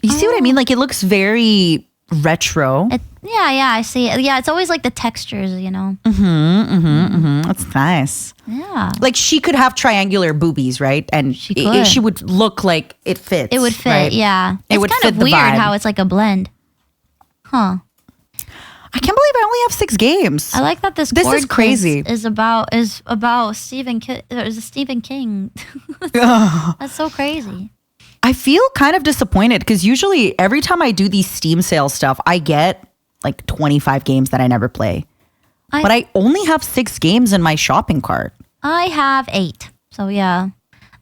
You see what I mean? Like, it looks very retro. I see it. Yeah, it's always like the textures, you know? That's nice. Yeah. Like, she could have triangular boobies, right? And she would look like it fits. It would fit, right? yeah. It would kind fit of the weird vibe. how it's like a blend. Huh. I can't believe I only have 6 games. I like that this is crazy. Is about Stephen King. That's so crazy. I feel kind of disappointed because usually every time I do these Steam sale stuff, I get like 25 games that I never play. But I only have 6 games in my shopping cart. I have 8. So yeah.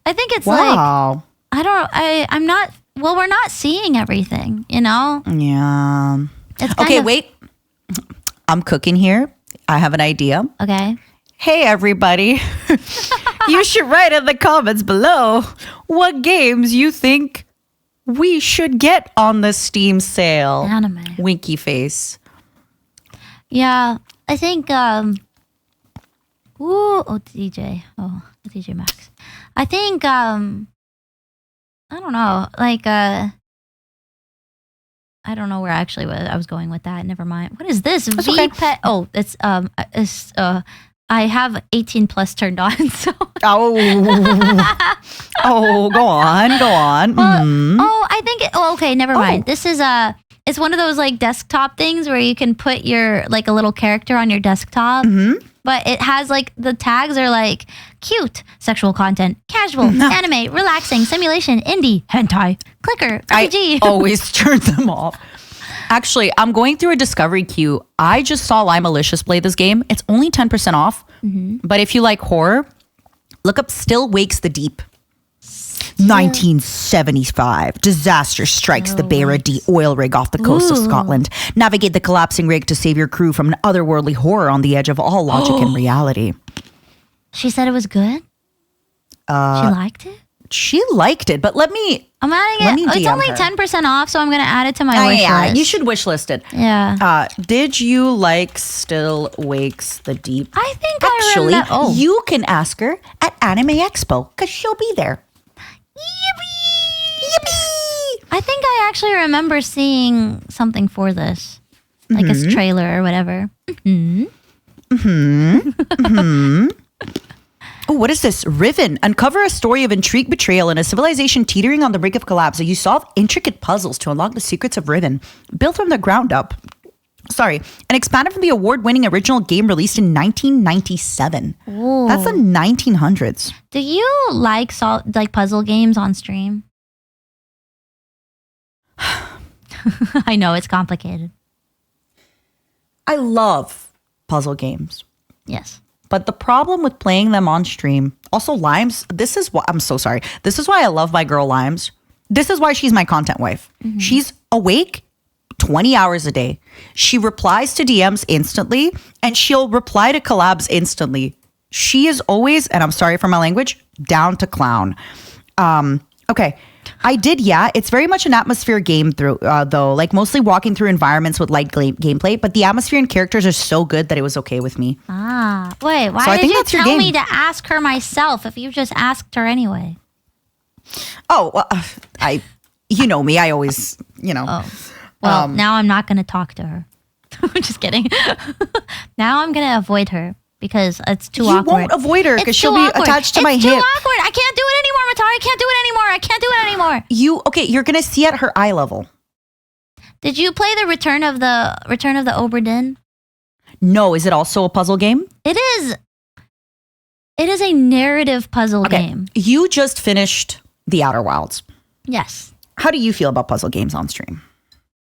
I think it's wow. I'm not, well, we're not seeing everything, you know? Yeah. Okay, wait. I'm cooking here. I have an idea. Okay. Hey, everybody. You should write in the comments below what games you think we should get on the Steam sale. Anime. Winky face. Yeah, I think, DJ Maxx. I think, I don't know, like, I don't know where actually I was going with that. Never mind. What is this? VPet. Oh, it's I have 18 plus turned on. So. Oh, go on. Oh, I think. Okay, never mind. This is it's one of those like desktop things where you can put your like a little character on your desktop. But it has like the tags are like cute, sexual content, casual, anime, relaxing, simulation, indie, hentai, clicker, RPG. I always turn them off. Actually, I'm going through a discovery queue. I just saw Limalicious play this game. It's only 10% off. But if you like horror, look up Still Wakes the Deep. 1975. Disaster strikes the Barra D oil rig off the coast of Scotland. Navigate the collapsing rig to save your crew from an otherworldly horror on the edge of all logic and reality. She said it was good? She liked it? She liked it, but I'm adding it. It's only 10% off, so I'm going to add it to my wish list. You should wish list it. Yeah. Did you like Still Wakes the Deep? I think Actually, I remember. you can ask her at Anime Expo because she'll be there. Yippee! I think I actually remember seeing something for this, like a trailer or whatever. Oh, what is this? Riven. Uncover a story of intrigue, betrayal, and a civilization teetering on the brink of collapse. You solve intricate puzzles to unlock the secrets of Riven. Built from the ground up, Sorry, and expanded from the award-winning original game released in 1997. Ooh. That's the 1900s. Do you like puzzle games on stream? I know it's complicated. I love puzzle games. Yes. But the problem with playing them on stream, also Limes, this is why I'm so sorry. This is why I love my girl Limes. This is why she's my content wife. Mm-hmm. She's awake 20 hours a day. She replies to DMs instantly and she'll reply to collabs instantly. She is always, and I'm sorry for my language, down to clown. Okay. I did, yeah. It's very much an atmosphere game though, like mostly walking through environments with light gameplay, but the atmosphere and characters are so good that it was okay with me. Wait, why did you tell me to ask her myself if you just asked her anyway? Oh, well, you know me. I always, Oh. Well, now I'm not going to talk to her. I'm just kidding. Now I'm going to avoid her. Because it's too awkward. You won't avoid her because she'll be attached to my hip. It's too awkward. I can't do it anymore, Matara. I can't do it anymore. You're going to see at her eye level. Did you play the Return of the Obra Dinn? No, is it also a puzzle game? It is. It is a narrative puzzle game. You just finished The Outer Wilds. Yes. How do you feel about puzzle games on stream?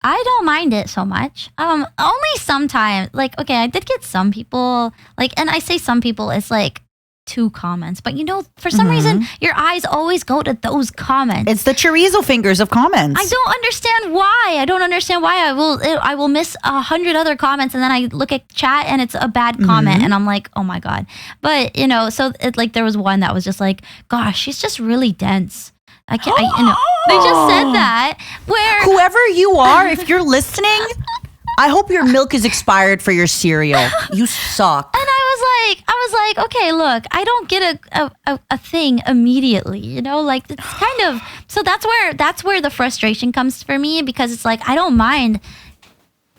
I don't mind it so much. Only sometimes. Like, okay, I did get some people, and I say some people, it's like 2 comments. But for some reason, your eyes always go to those comments. It's the chorizo fingers of comments. I don't understand why. I will miss 100 other comments, and then I look at chat and it's a bad comment, and I'm like, oh my God. But so there was one that was just like, gosh, she's just really dense. They just said that. Where whoever you are, if you're listening, I hope your milk is expired for your cereal. You suck. And I was like, okay, look, I don't get a thing immediately, it's kind of, so that's where the frustration comes for me, because it's like, I don't mind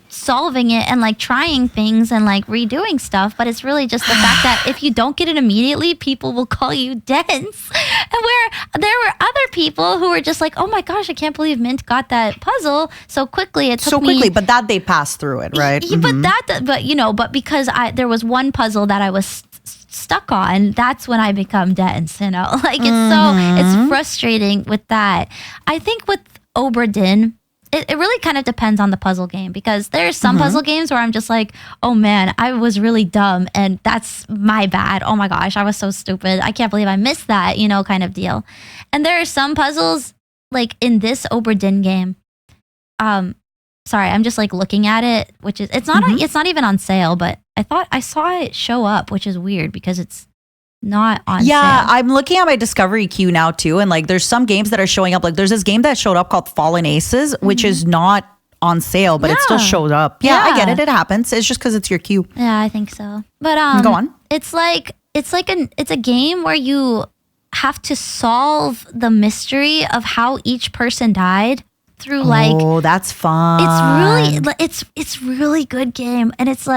solving it and trying things and redoing stuff, but it's really just the fact that if you don't get it immediately, people will call you dense. And where there were other people who were just like, oh my gosh, I can't believe Mint got that puzzle so quickly. It took me, but that they passed through it, right? But because there was one puzzle that I was stuck on, that's when I become dense, it's frustrating with that. I think with Obra Dinn, it really kind of depends on the puzzle game, because there's some puzzle games where I'm just like, oh man, I was really dumb and that's my bad. Oh my gosh, I was so stupid. I can't believe I missed that, kind of deal. And there are some puzzles like in this Obra Dinn game. Sorry, I'm just looking at it, which is it's not even on sale, but I thought I saw it show up, which is weird because it's not on sale. I'm looking at my discovery queue now too, and there's some games that are showing up. There's this game that showed up called Fallen Aces, which is not on sale, but it still showed up. I get it. It happens. It's just because it's your queue. Yeah, I think so. But go on. It's a game where you have to solve the mystery of how each person died through oh, that's fun. It's really good game, and it's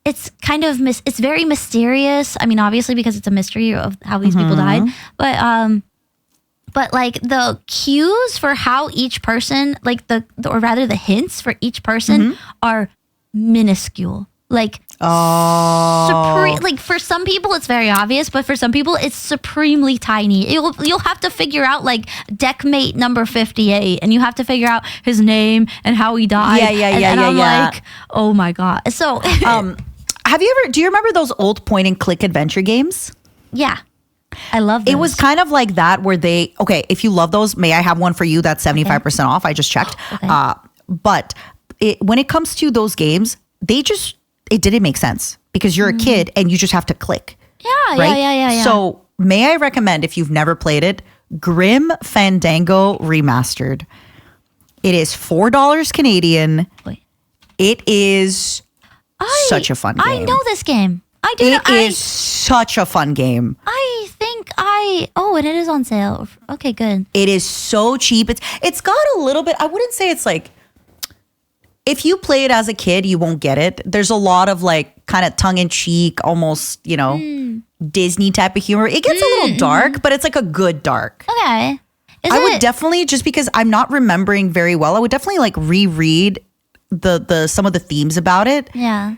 it's kind of it's very mysterious. I mean, obviously because it's a mystery of how these people died, but the cues for how each person, or rather the hints for each person are minuscule. For some people it's very obvious, but for some people it's supremely tiny. You'll have to figure out deckmate number 58, and you have to figure out his name and how he died. And I'm like, oh my God. So do you remember those old point and click adventure games? Yeah. I love those. It was kind of like that where if you love those, may I have one for you that's 75% off? I just checked. Okay. But when it comes to those games, it didn't make sense because you're a kid and you just have to click. Yeah, right? Yeah. So may I recommend, if you've never played it, Grim Fandango Remastered. It is $4 Canadian. Wait. It is such a fun game. I know this game. I do. It is such a fun game. I think and it is on sale. Okay, good. It is so cheap. It's got a little bit, I wouldn't say it's if you play it as a kid, you won't get it. There's a lot of kind of tongue in cheek, almost, Disney type of humor. It gets a little dark, but it's a good dark. Okay. I would definitely, just because I'm not remembering very well, I would definitely reread the some of the themes about it. Yeah.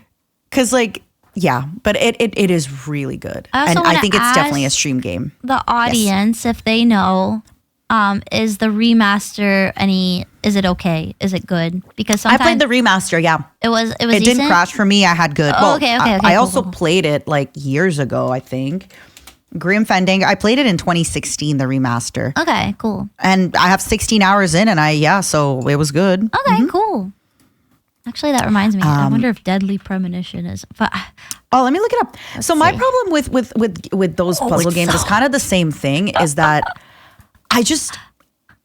Because like, yeah, but it is really good. And I think it's definitely a stream game. The audience, if they know, is the remaster is it okay? Is it good? Because I sometimes played the remaster, yeah. it was It decent? didn't crash for me. I had good. Oh, okay, I cool, also cool. played it like years ago, I think. Grim Fandango. I played it in 2016, the remaster. Okay, cool. And I have 16 hours in, and so it was good. Okay, cool. Actually, that reminds me. I wonder if Deadly Premonition is. But Oh, let me look it up. So my problem with those puzzle games is kind of the same thing. Is that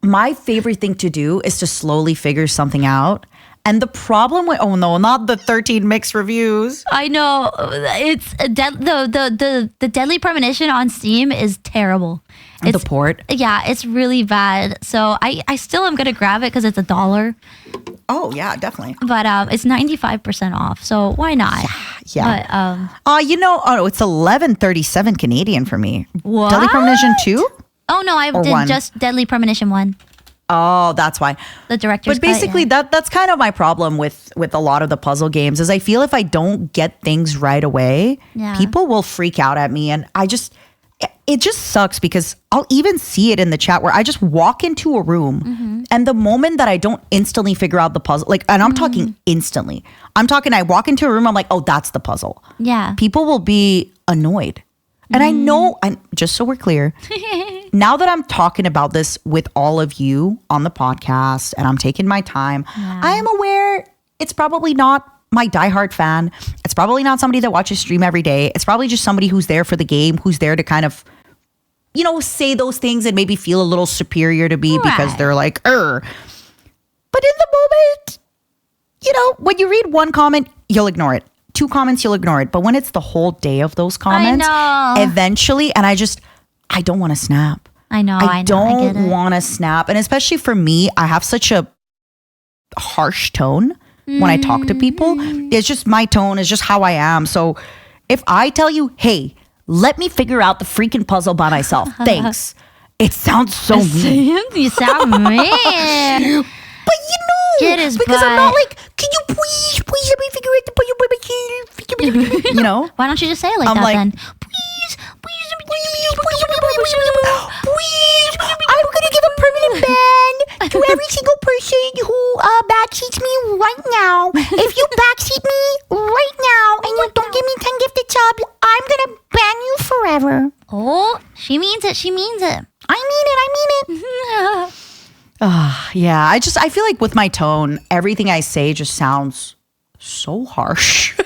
my favorite thing to do is to slowly figure something out. And the problem with not the 13 mixed reviews. I know it's the Deadly Premonition on Steam is terrible. The port. Yeah, it's really bad. So I still am gonna grab it because it's $1. Oh yeah, definitely. But it's 95% off. So why not? Yeah. But it's 11.37 Canadian for me. What? Deadly Premonition 2? Oh no, I did one? just Deadly Premonition 1. Oh, that's why. The director's But basically, cut, that's kind of my problem with a lot of the puzzle games is I feel if I don't get things right away, people will freak out at me. And it just sucks because I'll even see it in the chat where I just walk into a room and the moment that I don't instantly figure out the puzzle, and I'm talking instantly, I walk into a room, I'm like, oh, that's the puzzle. Yeah. People will be annoyed. And I know, just so we're clear, now that I'm talking about this with all of you on the podcast and I'm taking my time, I am aware it's probably not my diehard fan. It's probably not somebody that watches stream every day. It's probably just somebody who's there for the game, who's there to kind of, say those things and maybe feel a little superior to me because they're like, But in the moment, when you read one comment, you'll ignore it. 2 comments, you'll ignore it. But when it's the whole day of those comments, eventually, and I don't want to snap. I know. I don't want to snap. And especially for me, I have such a harsh tone when I talk to people. It's just my tone. It's just how I am. So if I tell you, hey, let me figure out the freaking puzzle by myself. Thanks. It sounds so mean. You sound mean. But Get his because butt. I'm not like, can you please let me figure out the puzzle by myself? Why don't you just say it like I'm that like, then? Please, I'm going to give a permanent ban to every single person who backseats me right now. If you backseat me right now and you don't give me 10 gifted subs, I'm going to ban you forever. Oh, she means it. She means it. I mean it. Yeah, I feel like with my tone, everything I say just sounds so harsh.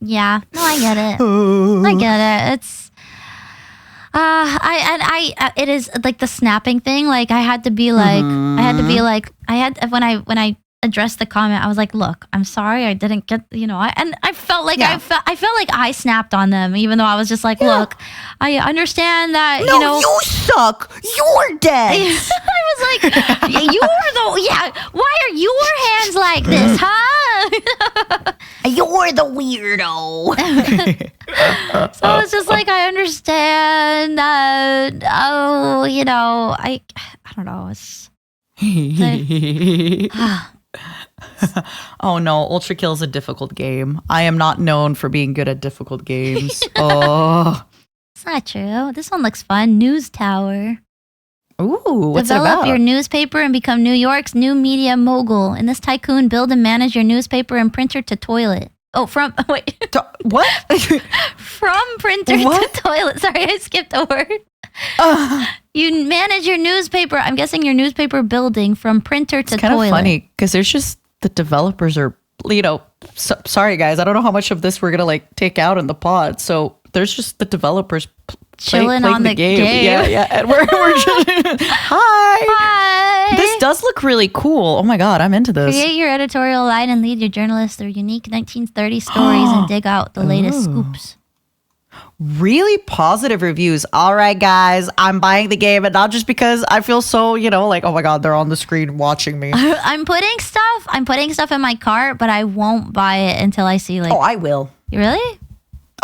Yeah, no, I get it. I get it. It's, it is like the snapping thing. Like I had to be like, when I addressed the comment, I was like, look, I'm sorry, I didn't get, I felt like I felt like I snapped on them, even though I was just like, look, I understand that, you suck. You're dead. I was like, why are your hands like this, huh? You're the weirdo. So it's just like, I understand that, I don't know. It's Oh no, Ultra Kill is a difficult game. I am not known for being good at difficult games. Oh. It's not true. This one looks fun. News Tower. Ooh, what's it Develop about? your newspaper and become New York's new media mogul. In this tycoon, build and manage your newspaper and printer to toilet. Oh, What? From printer to toilet. Sorry, I skipped a word. You manage your newspaper. I'm guessing your newspaper building from printer to It's kind toilet. of funny because there's just the developers are, sorry guys, I don't know how much of this we're gonna take out in the pod. So there's just the developers Chilling on the game. Yeah, and we're just hi. This does look really cool. Oh my god, I'm into this. Create your editorial line and lead your journalists through unique 1930 stories and dig out the latest scoops. Really positive reviews. All right, guys, I'm buying the game, and not just because I feel so, oh my god, they're on the screen watching me. I'm putting stuff in my cart, but I won't buy it until I see Oh, I will. You really?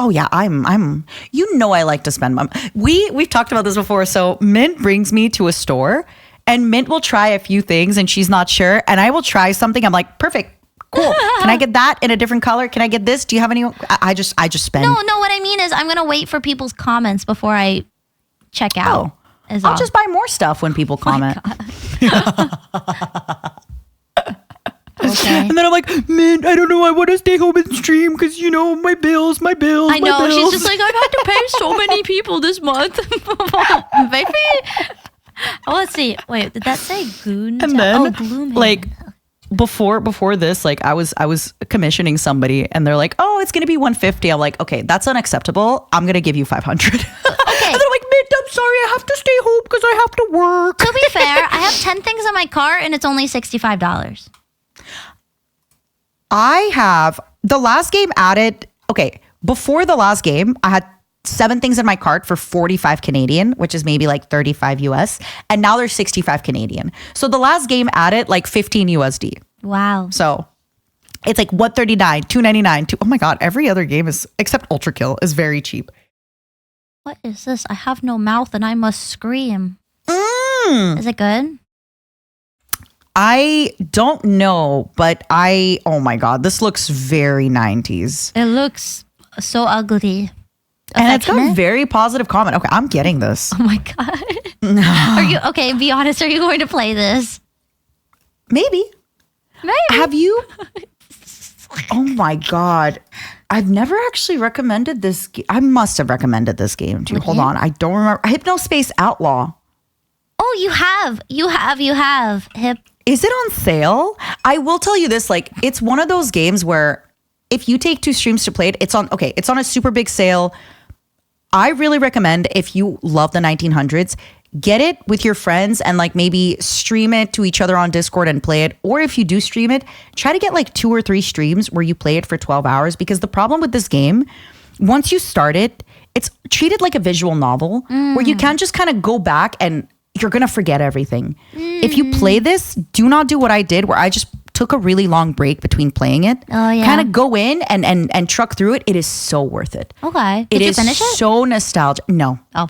Oh yeah, I'm I like to spend money. We've talked about this before. So Mint brings me to a store And Mint will try a few things and she's not sure. And I will try something. I'm like, perfect. Cool. Can I get that in a different color? Can I get this? Do you have any? I just spend. No, what I mean is I'm going to wait for people's comments before I check out. I'll just buy more stuff when people comment. Okay. And then I'm like, Mint, I don't know. I want to stay home and stream because, my bills. I know. She's just like, I've had to pay so many people this month. Maybe. Oh, let's see. Wait, did that say Goon? And then, Gloomhaven. like, before this, like, I was commissioning somebody and they're like, oh, it's going to be $150. I'm like, okay, that's unacceptable. I'm going to give you $500. Okay. And they're like, Mint, I'm sorry. I have to stay home because I have to work. To be fair, I have 10 things in my cart and it's only $65. I have the last game added. Okay, before the last game, I had 7 things in my cart for 45 Canadian, which is maybe like 35 US. And now there's 65 Canadian. So the last game added like 15 USD. Wow. So it's like $139, $299. Oh my God, every other game is, except Ultra Kill, is very cheap. What is this? I have no mouth and I must scream. Is it good? I don't know, but oh my God, this looks very 90s. It looks so ugly. And it's got a very positive comment. Okay, I'm getting this. Oh my God. Are you, okay, be honest, are you going to play this? Maybe. Have you? Oh my God. I've never actually recommended this. I must have recommended this game to you. Hold on. I don't remember. Hypnospace Outlaw. Oh, you have. Is it on sale? I will tell you this, like, it's one of those games where if you take 2 streams to play it, it's on a super big sale. I really recommend, if you love the 1900s, get it with your friends and like maybe stream it to each other on Discord and play it. Or if you do stream it, try to get like 2 or 3 streams where you play it for 12 hours. Because the problem with this game, once you start it, it's treated like a visual novel where you can't just kind of go back and you're going to forget everything. If you play this, do not do what I did where I just took a really long break between playing it. Oh, yeah. Kind of go in and truck through it. It is so worth it. Okay. Did you finish it? So nostalgic. No. Oh.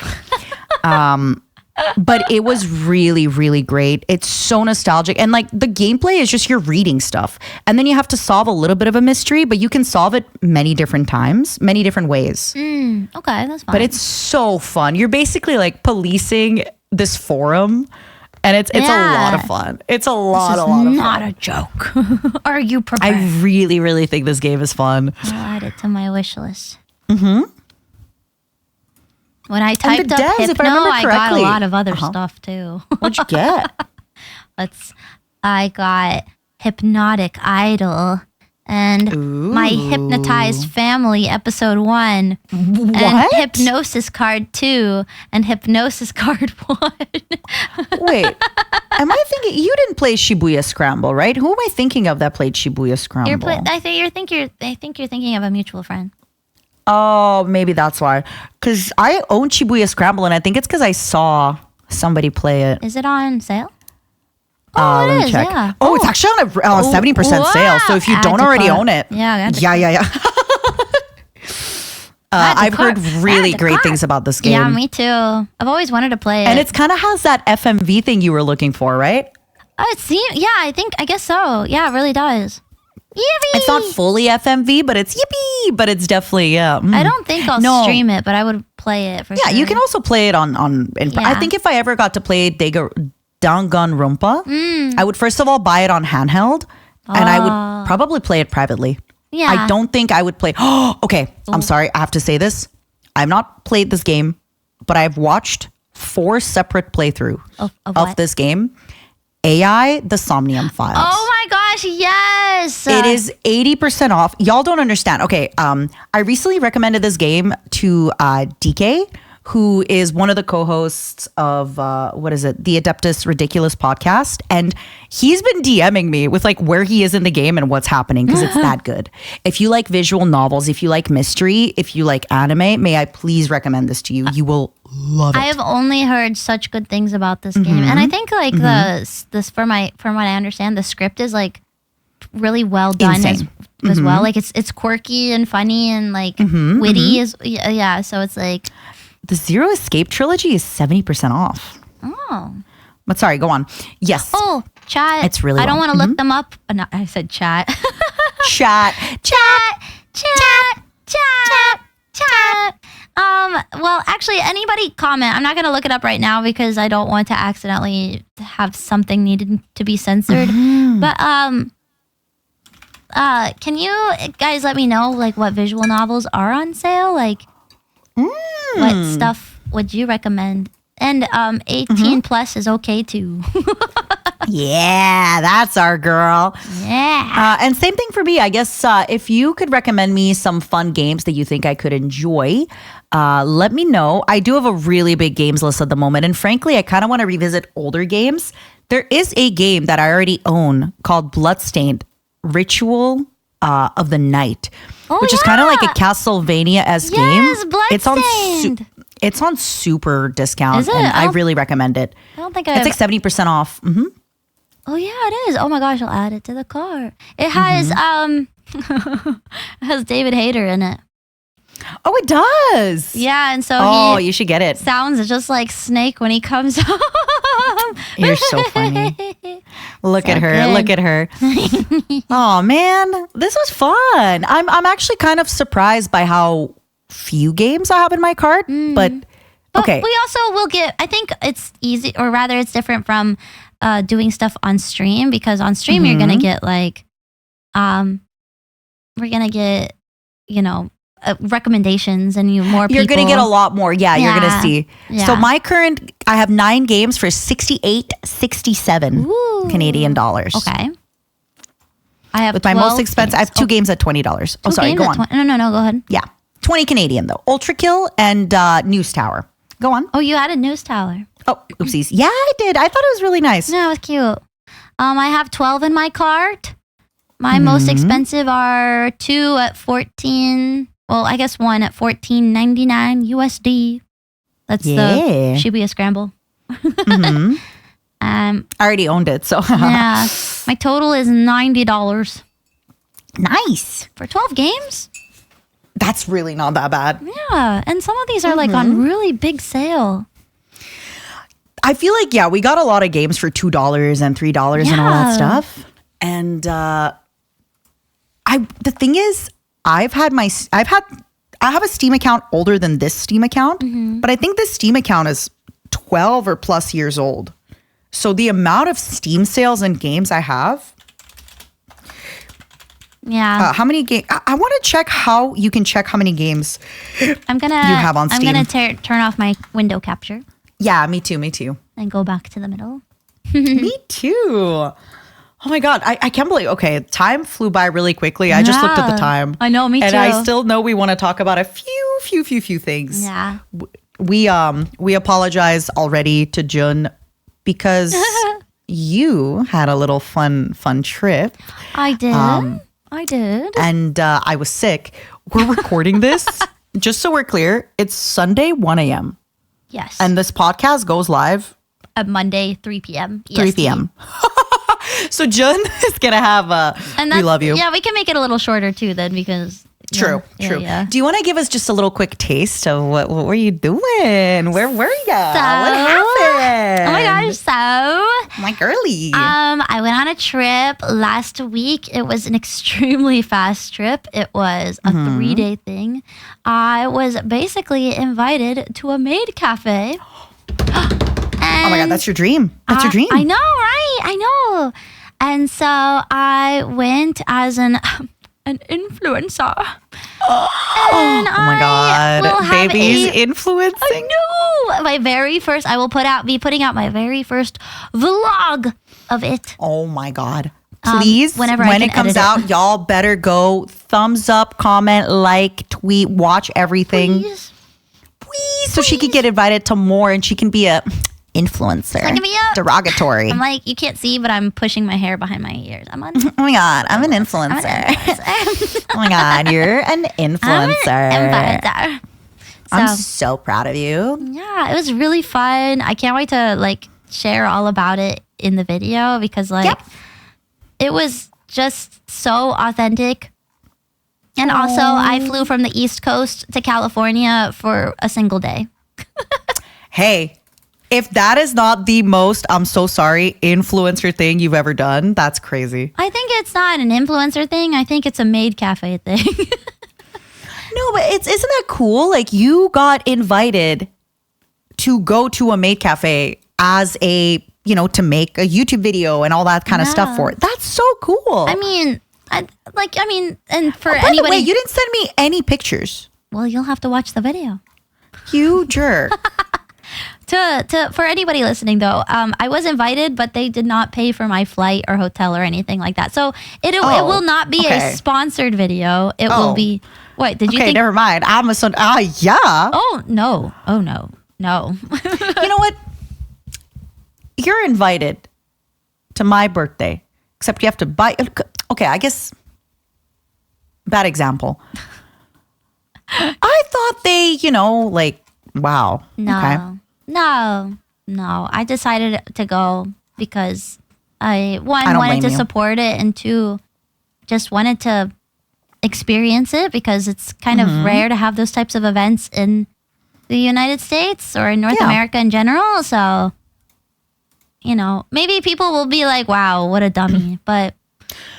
But it was really, really great. It's so nostalgic. And like the gameplay is just you're reading stuff. And then you have to solve a little bit of a mystery, but you can solve it many different times, many different ways. Okay, that's fine. But it's so fun. You're basically like policing this forum. And it's a lot of fun. It's a lot of fun. Not a joke. Are you prepared? I really, really think this game is fun. I'll add it to my wish list. When I typed up devs, Hypno, I got a lot of other stuff too. What'd you get? I got Hypnotic Idol and My Hypnotized Family Episode 1. What? And Hypnosis Card 2 and Hypnosis Card 1. Wait, am I thinking you didn't play Shibuya Scramble, right? Who am I thinking of that played Shibuya Scramble? I think you're thinking of a mutual friend. Oh, maybe that's why. Because I own Shibuya Scramble, and I think it's because I saw somebody play it. Is it on sale? Let me check. Yeah. Oh, it's actually on a 70% sale. So if you don't already own it. Yeah. I've heard really great things about this game. Yeah, me too. I've always wanted to play it. And it kind of has that FMV thing you were looking for, right? I guess so. Yeah, it really does. Yippee! It's not fully FMV, but it's yippee. But it's definitely, yeah. I don't think I'll stream it, but I would play it for sure. Yeah, you can also play it on I think if I ever got to play Danganronpa, I would first of all buy it on handheld, and I would probably play it privately. Yeah. I don't think I would play. Okay, I'm sorry. I have to say this. I've not played this game, but I've watched 4 separate playthroughs of this game. AI, the Somnium Files. Oh my gosh, yes. It is 80% off. Y'all don't understand. Okay, I recently recommended this game to DK, who is one of the co-hosts of, the Adeptus Ridiculous podcast. And he's been DMing me with like where he is in the game and what's happening because it's that good. If you like visual novels, if you like mystery, if you like anime, may I please recommend this to you? You will love it. I have only heard such good things about this game. And I think like this from what I understand, the script is like really well done as well. Like it's quirky and funny and like witty so it's like the Zero Escape trilogy is 70% off. oh But sorry, go on. Yes. Oh, chat. It's really I don't well. want to look them up. No, I said chat. Chat. Chat. Well, actually, anybody comment. I'm not going to look it up right now because I don't want to accidentally have something needed to be censored. But can you guys let me know like what visual novels are on sale? Like what stuff would you recommend? And 18 plus is okay too. Yeah, that's our girl. Yeah. And same thing for me. I guess if you could recommend me some fun games that you think I could enjoy, let me know. I do have a really big games list at the moment. And frankly, I kind of want to revisit older games. There is a game that I already own called Bloodstained Ritual of the Night, which is kind of like a Castlevania-esque game. Bloodstained. It's on super discount. Is it? And I really recommend it. I don't think It's like 70% off. Mm-hmm. Oh yeah, it is. Oh my gosh, I'll add it to the cart. It has it has David Hayter in it. Oh, it does. Yeah, and so you should get it. Sounds just like Snake when he comes home. You're so funny. Look So at her. good. Look at her. Oh man, this was fun. I'm actually kind of surprised by how few games I have in my cart, but okay. We also will get. I think it's easy, or rather, it's different from doing stuff on stream because on stream you're gonna get like, we're gonna get, recommendations and more people. You're gonna get a lot more. Yeah, you're gonna see. Yeah. So my current, I have 9 games for 68.67 Ooh. Canadian dollars. Okay. I have With my most expensive, I have 2 games at $20. Oh, sorry, go on. No, go ahead. Yeah, 20 Canadian though. Ultra Kill and News Tower. Go on. Oh, you added News Tower. Oh, oopsies. Yeah, I did. I thought it was really nice. No, it was cute. I have 12 in my cart. My most expensive are 2 at 14. Well, I guess 1 at $14.99 USD. That's the Shibuya Scramble. I already owned it, so Yeah, my total is $90 nice. for 12 games. That's really not that bad. Yeah, and some of these are like on really big sale. I feel like we got a lot of games for $2 and $3 and all that stuff. And the thing is, I have a Steam account older than this Steam account, but I think this Steam account is 12 or plus years old. So the amount of Steam sales and games I have. Yeah. How many games? I want to check how you can check how many games you have on Steam. I'm gonna turn off my window capture Yeah, me too. and go back to the middle. Me too. Oh my God. I can't believe, okay, time flew by really quickly. I just looked at the time. I know, me and too. I still know we want to talk about a few things. Yeah. We apologize already to Jun because you had a little fun trip. I did. And I was sick. We're recording this, just so we're clear, it's Sunday, 1 a.m. Yes. And this podcast goes live at Monday, 3 p.m. 3 p.m. So Jun is going to have we love you. Yeah, we can make it a little shorter too then because... True. Yeah. Do you want to give us just a little quick taste of what were you doing? Where were you? What happened? Oh my gosh, so... My girly. I went on a trip last week. It was an extremely fast trip. It was a 3-day thing. I was basically invited to a maid cafe. Oh my God, that's your dream. That's your dream. I know, right? I know. And so I went as an influencer. Oh my God. Baby's influencing. I know. I will be putting out my very first vlog of it. Oh my God. Please, when it comes out, y'all better go thumbs up, comment, like, tweet, watch everything. Please. So she could get invited to more and she can be a influencer. I can be a derogatory. I'm like, you can't see, but I'm pushing my hair behind my ears. Oh my God, I'm an influencer. Oh my God, you're an influencer. I'm so proud of you. Yeah, it was really fun. I can't wait to share all about it in the video because it was just so authentic. And also I flew from the East Coast to California for a single day. Hey, If that is not the most, I'm so sorry, influencer thing you've ever done, that's crazy. I think it's not an influencer thing. I think it's a maid cafe thing. No, but isn't that cool? Like you got invited to go to a maid cafe as a, to make a YouTube video and all that kind of stuff for it. That's so cool. I mean, and for by anybody. the way, you didn't send me any pictures. Well, you'll have to watch the video. You jerk. For anybody listening though, I was invited, but they did not pay for my flight or hotel or anything like that. So it will not be a sponsored video. It will be. Wait, did you think? Never mind. I'm a son. Yeah. Oh no. No. You know what? You're invited to my birthday, except you have to buy. Okay, I guess. Bad example. I thought they, wow. No. Okay. No. I decided to go because I wanted to support it, and two, just wanted to experience it because it's kind of rare to have those types of events in the United States or in North America in general. So, maybe people will be like, wow, what a dummy. But,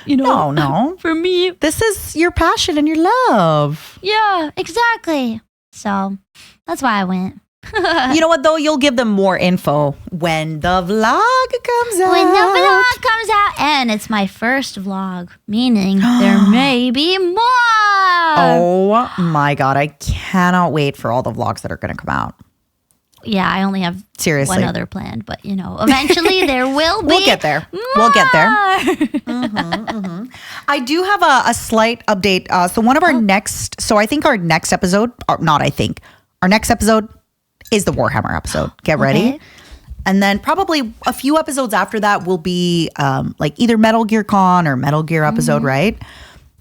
no. For me, this is your passion and your love. Yeah, exactly. So that's why I went. You know what, though? You'll give them more info when the vlog comes out. When the vlog comes out. And it's my first vlog, meaning there may be more. Oh my God. I cannot wait for all the vlogs that are going to come out. Yeah, I only have Seriously. one other planned, but eventually there will be. We'll get there. More. We'll get there. I do have a slight update. So one of our I think our next episode, or not I think, our next episode is the Warhammer episode. Get ready. Okay. And then probably a few episodes after that will be like either Metal Gear Con or Metal Gear episode, right?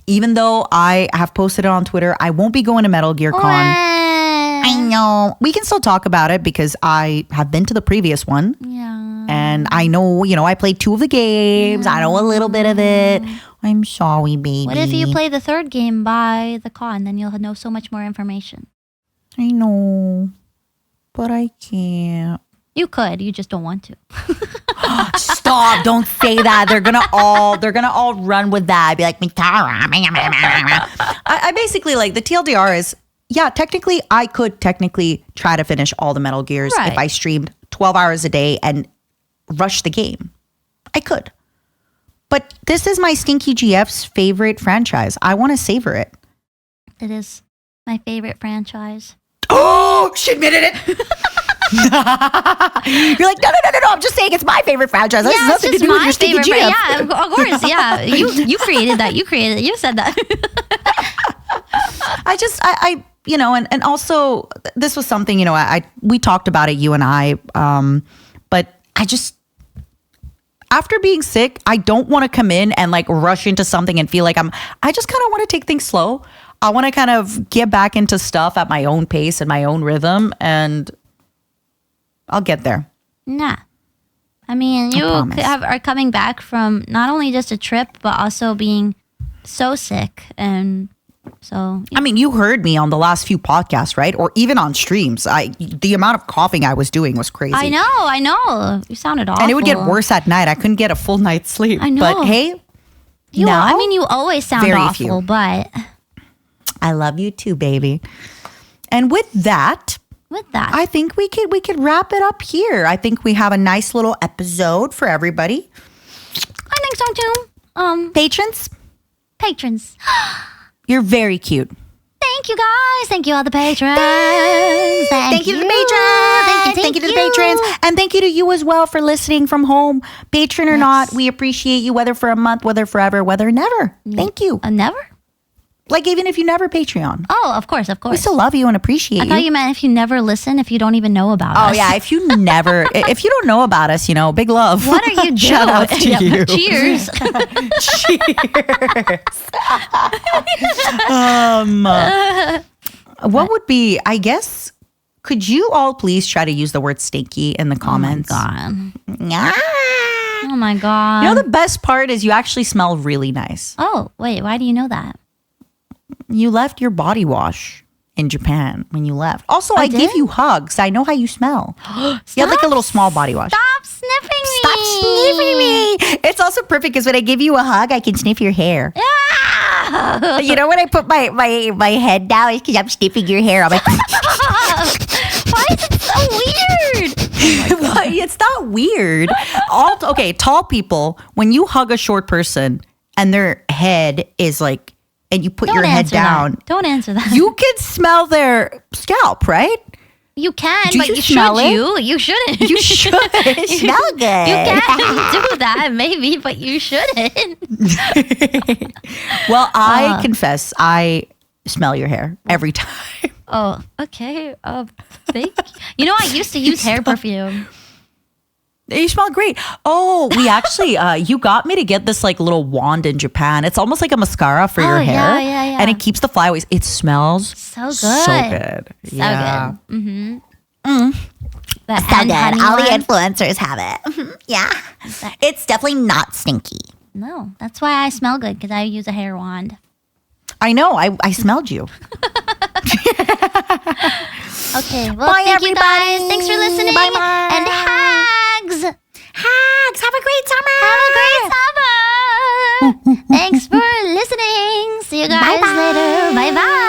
Even though I have posted it on Twitter, I won't be going to Metal Gear Con. I know. We can still talk about it because I have been to the previous one. Yeah. And I know, I played 2 of the games. I know a little bit of it. I'm sorry, baby. What if you play the third game by the con? Then you'll know so much more information. I know. But I can't. You could. You just don't want to. Stop. Don't say that. They're gonna all run with that. Be like, Matara. I basically, like, the TLDR is, technically, I could try to finish all the Metal Gears if I streamed 12 hours a day and rush the game. I could. But this is my Stinky GF's favorite franchise. I want to savor it. It is my favorite franchise. Oh, she admitted it. You're like, no. I'm just saying it's my favorite franchise. That has nothing to do with your Stinky GF. Yeah, of course. Yeah, you created that. You created it. You said that. I and also this was something, we talked about it, you and I, but I just, after being sick, I don't want to come in and like rush into something and feel like I just kind of want to take things slow. I want to kind of get back into stuff at my own pace and my own rhythm, and I'll get there. Nah. I mean, you are coming back from not only just a trip, but also being so sick. And so, I mean, you heard me on the last few podcasts, right? Or even on streams. The amount of coughing I was doing was crazy. I know. You sounded awful. And it would get worse at night. I couldn't get a full night's sleep. I know. But hey, you always sound awful, but I love you too, baby. And with that, I think we could wrap it up here. I think we have a nice little episode for everybody. I think so too. Patrons. You're very cute. Thank you, guys. Thank you, all the patrons. Thank you to the patrons. Thank you to the patrons. And thank you to you as well for listening from home. Patron or not, we appreciate you, whether for a month, whether forever, whether never. Thank you. Never? Like, even if you never Patreon. Oh, of course. We still love you and appreciate you. I thought you meant if you never listen, if you don't even know about us. Oh, yeah. If you don't know about us, big love. What are you doing? Shout out to you. Cheers. Cheers. What would be, I guess, could you all please try to use the word stinky in the comments? Oh my God. The best part is you actually smell really nice. Oh, wait. Why do you know that? You left your body wash in Japan when you left. Also, I did? give you hugs. I know how you smell. You have like a little small body wash. Stop sniffing me. Stop sniffing me. It's also perfect because when I give you a hug, I can sniff your hair. Ah! You know when I put my head down, it's because I'm sniffing your hair. I'm like, Why is it so weird? it's not weird. Okay, tall people, when you hug a short person and their head is like, and you put your head down. Don't answer that. You can smell their scalp, right? You can, Do but you you smell should it? You shouldn't. You should. It smell good. You can do that, maybe, but you shouldn't. Well, I confess, I smell your hair every time. Oh, okay. Thank you. You know, I used to use hair perfume. You smell great. Oh, we actually, you got me to get this like little wand in Japan. It's almost like a mascara for your hair. Yeah. And it keeps the flyaways. It smells So good. so good. So Yeah. good. Mm-hmm. So good. All the influencers have it. Yeah. It's definitely not stinky. No, that's why I smell good, because I use a hair wand. I know. I smelled you. Okay. Well, Bye, thank you guys. everybody. Thanks for listening. Bye, bye. And hags. Hags, have a great summer. Have a great summer. Thanks for listening. See you guys Bye-bye. later. Bye-bye.